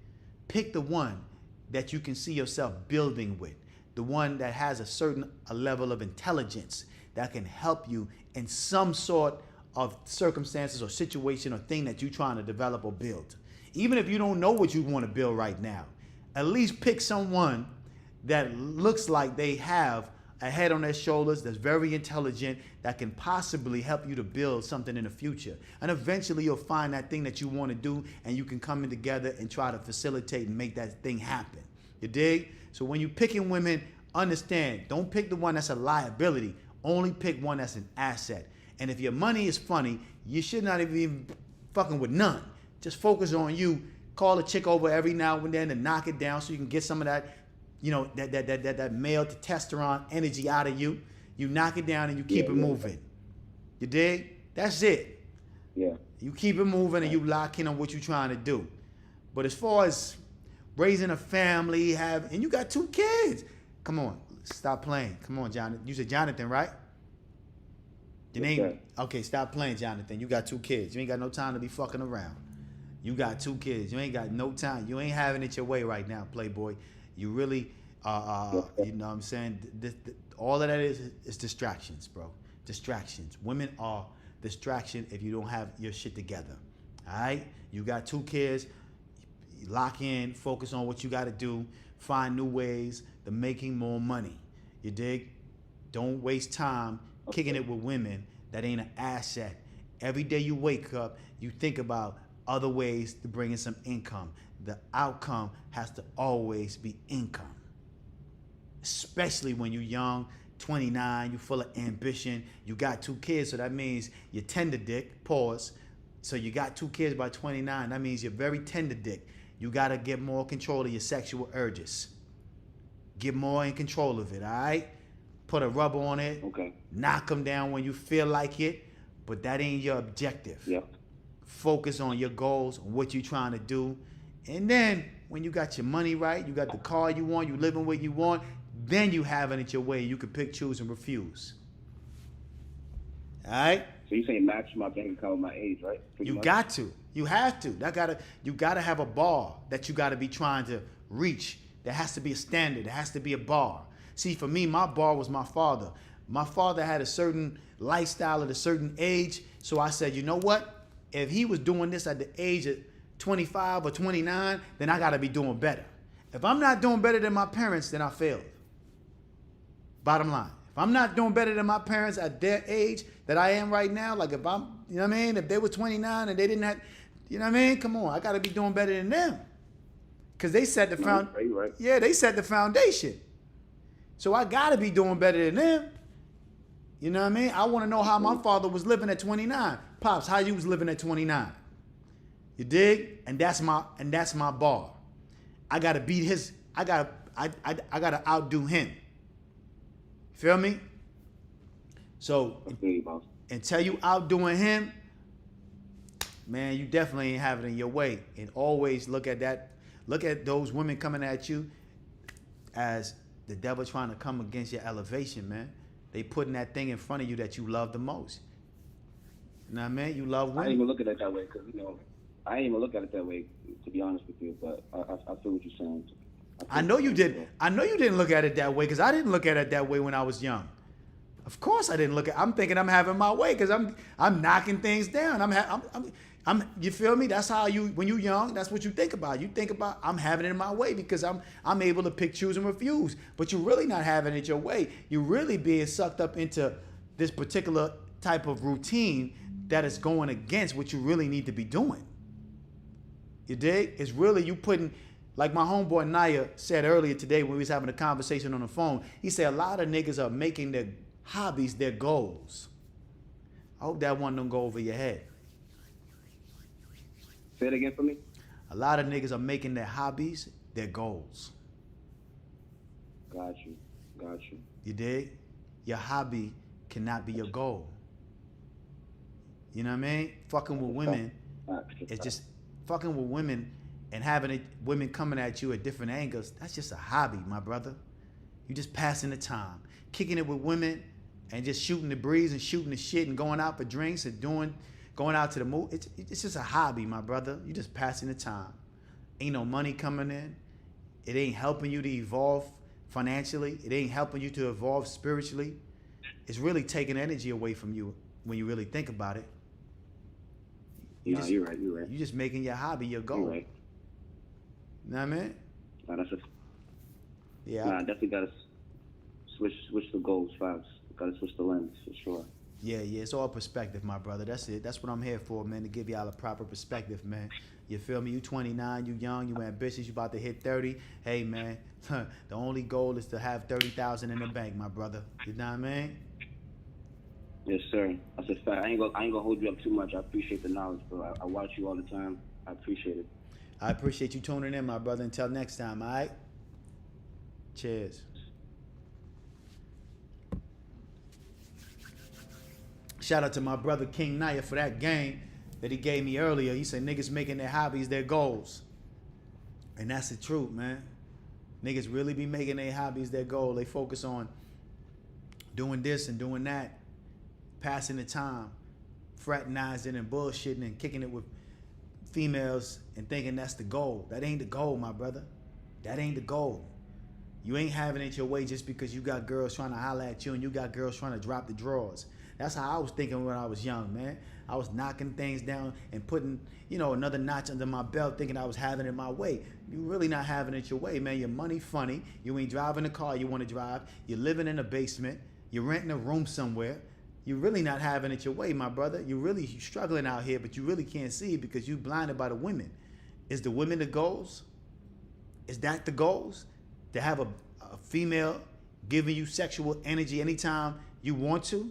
[SPEAKER 1] the one that you can see yourself building with, the one that has a certain level of intelligence that can help you in some sort of circumstances or situation or thing that you're trying to develop or build. Even if you don't know what you want to build right now, At least pick someone that looks like they have a head on their shoulders, that's very intelligent, that can possibly help you to build something in the future. And eventually you'll find that thing that you want to do, and you can come in together and try to facilitate and make that thing happen. You dig? So when you're picking women, understand, don't pick the one that's a liability. Only pick one that's an asset. And if your money is funny, you should not even be fucking with none. Just focus on you. Call a chick over every now and then to knock it down so you can get some of that, you know, that male testosterone energy out of you. You knock it down and you keep it moving. You dig? That's it.
[SPEAKER 4] Yeah.
[SPEAKER 1] You keep it moving and you lock in on what you're trying to do. But as far as raising a family, and you got 2 kids. Come on, stop playing. Come on, Jonathan. You said Jonathan, right? Your name?
[SPEAKER 4] Okay.
[SPEAKER 1] Okay, stop playing, Jonathan. You got 2 kids. You ain't got no time to be fucking around. You got 2 kids. You ain't got no time. You ain't having it your way right now, Playboy. You really, you know what I'm saying? All of that is distractions, bro. Distractions. Women are distraction if you don't have your shit together. All right? You got 2 kids. Lock in. Focus on what you got to do. Find new ways to making more money. You dig? Don't waste time kicking it with women that ain't an asset. Every day you wake up, you think about other ways to bring in some income. The outcome has to always be income. Especially when you're young, 29, you're full of ambition, you got 2 kids, so that means you're tender dick, pause. So you got 2 kids by 29, that means you're very tender dick. You gotta get more control of your sexual urges. Get more in control of it, all right? Put a rubber on it.
[SPEAKER 4] Okay.
[SPEAKER 1] Knock them down when you feel like it, but that ain't your objective.
[SPEAKER 4] Yep.
[SPEAKER 1] Focus on your goals, on what you're trying to do. And then when you got your money right, you got the car you want, you living what you want, then you having it your way. You can pick, choose, and refuse. All right?
[SPEAKER 4] So you saying match my bank account with my age, right? Pretty
[SPEAKER 1] You
[SPEAKER 4] much?
[SPEAKER 1] got to. You have to. You gotta have a bar that you gotta be trying to reach. There has to be a standard. There has to be a bar. See, for me, my bar was my father. My father had a certain lifestyle at a certain age, so I said, you know what? If he was doing this at the age of 25 or 29, then I gotta be doing better. If I'm not doing better than my parents, then I failed. Bottom line. If I'm not doing better than my parents at their age that I am right now, like if I'm, you know what I mean? If they were 29 and they didn't have, you know what I mean? Come on, I gotta be doing better than them. Cause they set the
[SPEAKER 4] Right.
[SPEAKER 1] Yeah, they set the foundation. So I gotta be doing better than them. You know what I mean? I wanna know how my father was living at 29. Pops, how you was living at 29. You dig? And that's my bar. I gotta beat his, I gotta outdo him. Feel me? So until you outdoing him, man, you definitely ain't having it in your way. And always look at those women coming at you as the devil trying to come against your elevation, man. They putting that thing in front of you that you love the most. You know what I mean? You love women.
[SPEAKER 4] I didn't even look at it that way because, I didn't even look at it that way, to be honest with you, but I feel what you're saying.
[SPEAKER 1] I know you did. I know you didn't look at it that way because I didn't look at it that way when I was young. Of course I didn't look at. I'm thinking I'm having my way because I'm knocking things down. I'm you feel me? That's how when you're young, that's what you think about. You think about I'm having it in my way because I'm able to pick, choose, and refuse. But you're really not having it your way. You're really being sucked up into this particular type of routine that is going against what you really need to be doing. You dig? It's really you putting, like my homeboy Naya said earlier today when we was having a conversation on the phone, he said a lot of niggas are making their hobbies their goals. I hope that one don't go over your head.
[SPEAKER 4] Say it again for me.
[SPEAKER 1] A lot of niggas are making their hobbies their goals.
[SPEAKER 4] Got you.
[SPEAKER 1] You dig? Your hobby cannot be your goal. You know what I mean? Fucking with women, it's just fucking with women and having women coming at you at different angles. That's just a hobby, my brother. You just passing the time, kicking it with women and just shooting the breeze and shooting the shit and going out for drinks and going out to the movie. It's just a hobby, my brother. You just passing the time. Ain't no money coming in. It ain't helping you to evolve financially. It ain't helping you to evolve spiritually. It's really taking energy away from you when you really think about it.
[SPEAKER 4] You're right.
[SPEAKER 1] You're just making your hobby your goal.
[SPEAKER 4] You're right.
[SPEAKER 1] You know what I mean?
[SPEAKER 4] Nah, that's a
[SPEAKER 1] Yeah,
[SPEAKER 4] nah. Definitely gotta switch the goals fast. Gotta switch the lens for sure.
[SPEAKER 1] yeah, it's all perspective, my brother. That's it. That's what I'm here for, man, to give y'all a proper perspective, man. You feel me? You 29, you young, you ambitious, you about to hit 30. Hey, man, the only goal is to have 30,000 in the bank, my brother. You know what I mean?
[SPEAKER 4] Yes, sir. That's a fact. I ain't gonna hold you up too much. I appreciate the knowledge, bro. I watch you all the time. I appreciate it.
[SPEAKER 1] I appreciate you tuning in, my brother. Until next time, all right? Cheers. Shout out to my brother King Naya for that game that he gave me earlier. He said niggas making their hobbies their goals. And that's the truth, man. Niggas really be making their hobbies their goal. They focus on doing this and doing that, passing the time, fraternizing and bullshitting and kicking it with females and thinking that's the goal. That ain't the goal, my brother. That ain't the goal. You ain't having it your way just because you got girls trying to holler at you and you got girls trying to drop the drawers. That's how I was thinking when I was young, man. I was knocking things down and putting, another notch under my belt thinking I was having it my way. You really not having it your way, man. Your money funny. You ain't driving the car you want to drive. You're living in a basement. You're renting a room somewhere. You're really not having it your way, my brother. You're really struggling out here, but you really can't see it because you're blinded by the women. Is the women the goals? Is that the goals? To have a female giving you sexual energy anytime you want to?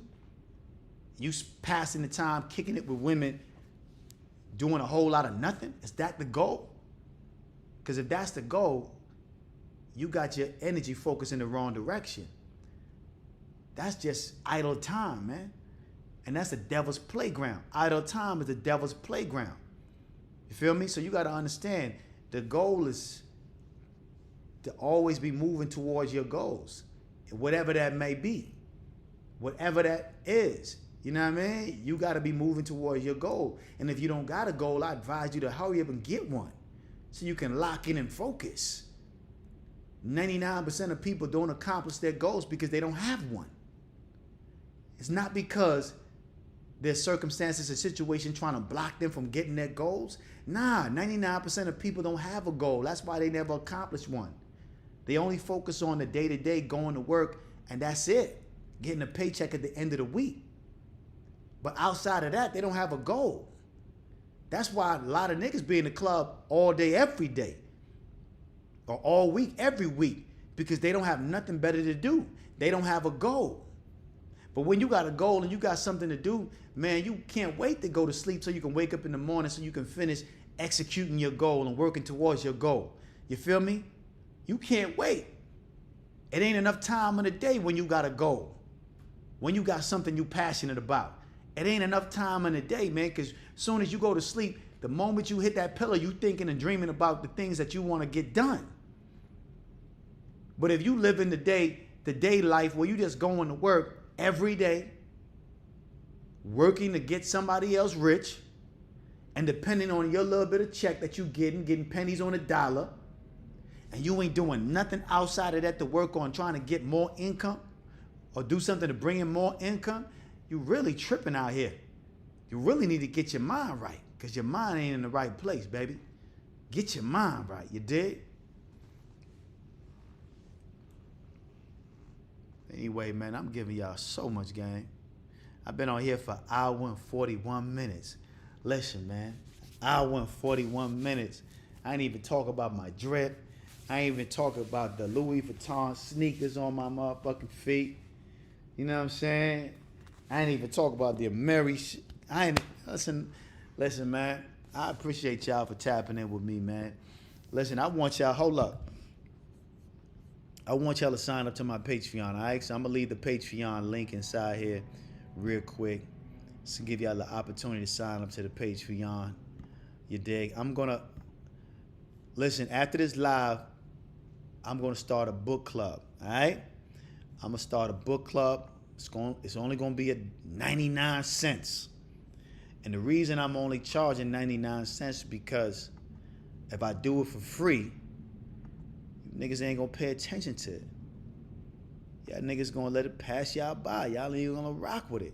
[SPEAKER 1] You passing the time, kicking it with women, doing a whole lot of nothing? Is that the goal? Because if that's the goal, you got your energy focused in the wrong direction. That's just idle time, man. And that's the devil's playground. Idle time is the devil's playground. You feel me? So you got to understand, the goal is to always be moving towards your goals, whatever that may be, whatever that is. You know what I mean? You got to be moving towards your goal. And if you don't got a goal, I advise you to hurry up and get one so you can lock in and focus. 99% of people don't accomplish their goals because they don't have one. It's not because there's circumstances or situation trying to block them from getting their goals. Nah, 99% of people don't have a goal. That's why they never accomplish one. They only focus on the day-to-day, going to work, and that's it. Getting a paycheck at the end of the week. But outside of that, they don't have a goal. That's why a lot of niggas be in the club all day, every day. Or all week, every week. Because they don't have nothing better to do. They don't have a goal. But when you got a goal and you got something to do, man, you can't wait to go to sleep so you can wake up in the morning so you can finish executing your goal and working towards your goal. You feel me? You can't wait. It ain't enough time in the day when you got a goal. When you got something you passionate about. It ain't enough time in the day, man, because as soon as you go to sleep, the moment you hit that pillow, you thinking and dreaming about the things that you want to get done. But if you live in the day life where you just going to work every day, working to get somebody else rich, and depending on your little bit of check that you getting pennies on a dollar, and you ain't doing nothing outside of that to work on trying to get more income or do something to bring in more income, you really tripping out here. You really need to get your mind right, because your mind ain't in the right place, baby. Get your mind right, you dig? Anyway, man, I'm giving y'all so much game. I've been on here for an hour and 41 minutes. Listen, man, hour and 41 minutes. I ain't even talk about my drip. I ain't even talk about the Louis Vuitton sneakers on my motherfucking feet. You know what I'm saying? I ain't even talk about the Ameri. Listen, man. I appreciate y'all for tapping in with me, man. Listen, I want y'all, hold up. I want y'all to sign up to my Patreon, all right? So I'm going to leave the Patreon link inside here real quick to give y'all the opportunity to sign up to the Patreon. You dig? I'm going to, listen, after this live, I'm going to start a book club, all right? I'm going to start a book club. It's only going to be at 99 cents. And the reason I'm only charging 99 cents is because if I do it for free, niggas ain't going to pay attention to it. Y'all niggas going to let it pass y'all by. Y'all ain't going to rock with it.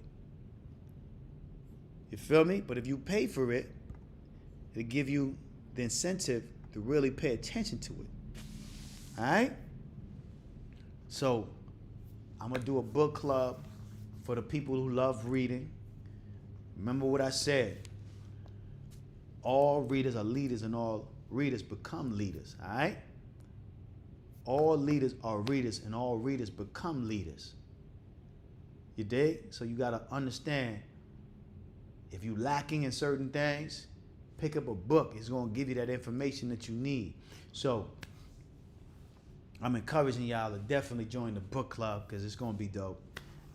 [SPEAKER 1] You feel me? But if you pay for it, it'll give you the incentive to really pay attention to it. All right? So I'm going to do a book club for the people who love reading. Remember what I said. All readers are leaders and all readers become leaders. All right? All leaders are readers and all readers become leaders. You dig? So you got to understand, if you're lacking in certain things, pick up a book. It's going to give you that information that you need. So I'm encouraging y'all to definitely join the book club because it's going to be dope.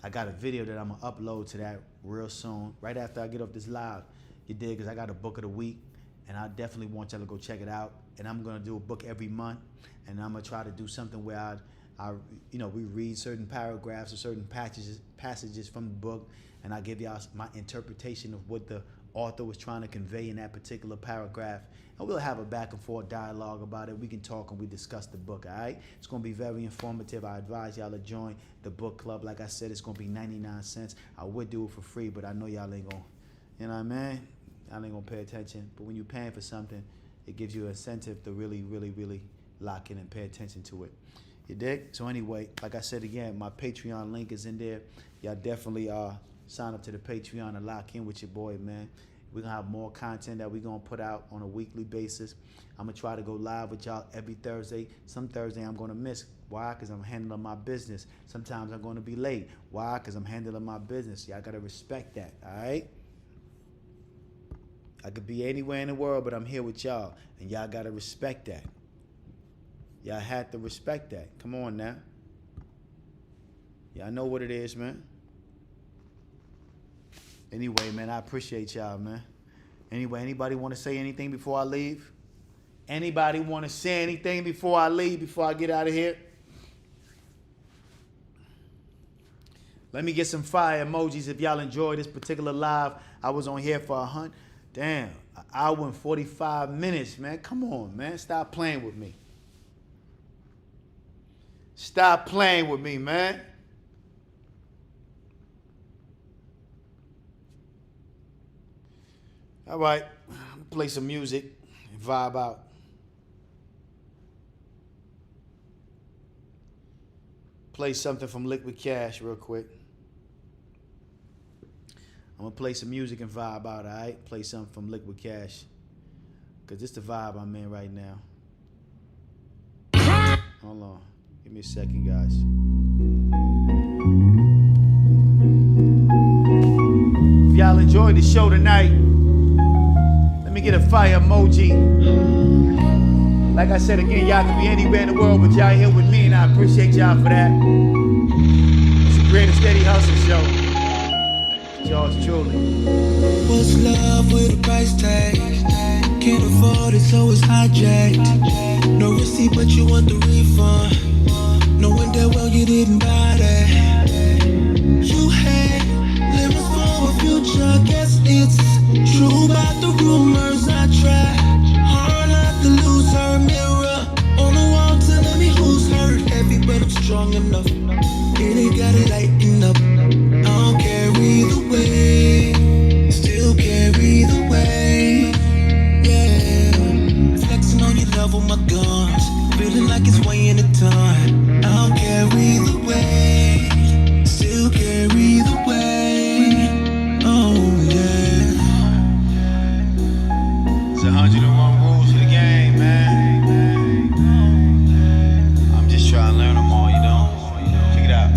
[SPEAKER 1] I got a video that I'm going to upload to that real soon, right after I get off this live. You dig? Because I got a book of the week, and I definitely want y'all to go check it out. And I'm going to do a book every month, and I'm going to try to do something where we read certain paragraphs or certain passages from the book, and I give y'all my interpretation of what the author was trying to convey in that particular paragraph. And we'll have a back and forth dialogue about it. We can talk and we discuss the book, all right? It's going to be very informative. I advise y'all to join the book club. Like I said, it's going to be 99 cents. I would do it for free, but I know y'all ain't going to, you know what I mean? Y'all ain't going to pay attention. But when you're paying for something, it gives you an incentive to really, really, really lock in and pay attention to it. You dig? So anyway, like I said again, my Patreon link is in there. Y'all definitely sign up to the Patreon and lock in with your boy, man. We're going to have more content that we're going to put out on a weekly basis. I'm going to try to go live with y'all every Thursday. Some Thursday I'm going to miss. Why? Because I'm handling my business. Sometimes I'm going to be late. Why? Because I'm handling my business. Y'all got to respect that, all right? I could be anywhere in the world, but I'm here with y'all, and y'all got to respect that. Y'all had to respect that. Come on now. Y'all know what it is, man. Anyway, man, I appreciate y'all, man. Anyway, anybody want to say anything before I leave? Anybody want to say anything before I leave, before I get out of here? Let me get some fire emojis if y'all enjoyed this particular live. I was on here for an hour and 45 minutes, man. Come on, man. Stop playing with me. Stop playing with me, man. All right, play some music and vibe out. Play something from Liquid Cash real quick. I'm gonna play some music and vibe out, all right? Play something from Liquid Cash. Because this the vibe I'm in right now. Hold on. Give me a second, guys. If y'all enjoyed the show tonight, let me get a fire emoji. Like I said again, y'all can be anywhere in the world, but y'all here with me, and I appreciate y'all for that. It's a Great and Steady Hustle show. Yours truly.
[SPEAKER 2] What's love with a price tag? Can't afford it, so it's hijacked. No receipt, but you want the refund. Knowing that well you didn't buy that. You had limits for a future. Guess it's true about the rumors I tried. Hard not to lose her mirror on the wall telling me who's hurt. Heavy, but I'm strong enough. It ain't gotta lighten up. I don't care either way. Still carry the weight. Yeah. Flexing on your love with my guns. Feeling like it's weighing a ton. I don't care either way. Still carry the weight. Oh yeah.
[SPEAKER 1] It's 101 rules of the game, man. I'm just trying to learn them all, you know? Check it out.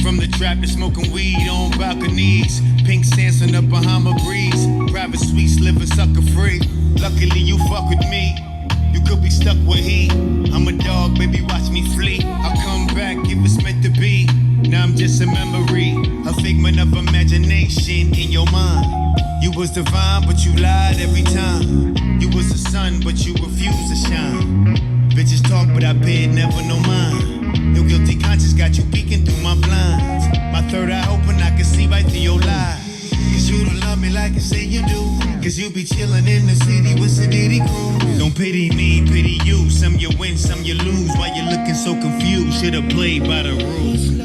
[SPEAKER 1] From the trap to smoking weed on balconies. Pink sands in the Bahama breeze. Private suites, living sucker free. Luckily you fuck with me. You could be stuck with he. I'm a dog, baby, watch me flee. I'll come back if it's meant to be. Now I'm just a memory, a figment of imagination in your mind. You was divine, but you lied every time. You was the sun, but you refused to shine. Bitches talk, but I paid never no mind. Your guilty conscience got you peeking through my blinds. My third eye open, I can see right through your lies. Cause you don't love me like you say you do. Cause you be chillin' in the city with Sadiddy crew. Don't pity me, pity you. Some you win, some you lose. Why you looking so confused? Should've played by the rules.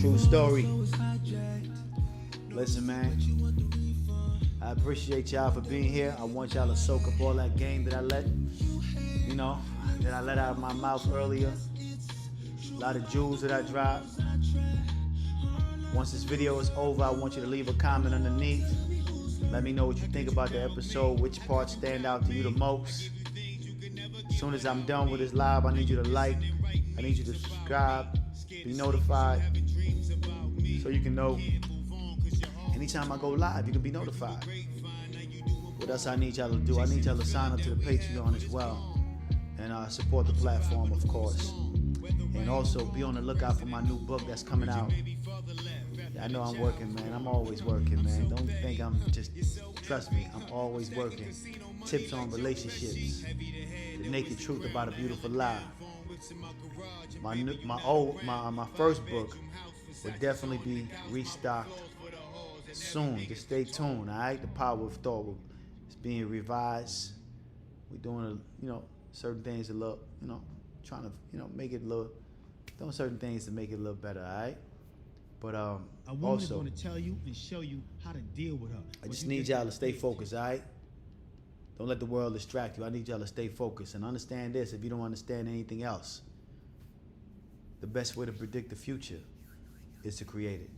[SPEAKER 1] True story. Listen, man, I appreciate y'all for being here. I want y'all to soak up all that game that I let out of my mouth earlier. A lot of jewels that I dropped. Once this video is over, I want you to leave a comment underneath. Let me know what you think about the episode, which parts stand out to you the most. As soon as I'm done with this live, I need you to like, I need you to subscribe, be notified, so you can know anytime I go live, you can be notified. What else I need y'all to do? I need y'all to sign up to the Patreon as well, and support the platform, of course. And also be on the lookout for my new book that's coming out. I know I'm working, man. I'm always working, man. Don't think I'm just, trust me, I'm always working. Tips on relationships. The naked truth about a beautiful lie. My first book will definitely be restocked soon. Just stay tuned, all right? The Power of Thought is being revised. We're doing, certain things a little, trying to, make it a little, doing certain things to make it a little better, all right? But
[SPEAKER 5] A woman
[SPEAKER 1] also,
[SPEAKER 5] is going to tell you and show you how to deal with her.
[SPEAKER 1] I just need y'all to stay focused, all right? Don't let the world distract you. I need y'all to stay focused and understand this if you don't understand anything else. The best way to predict the future is to create it.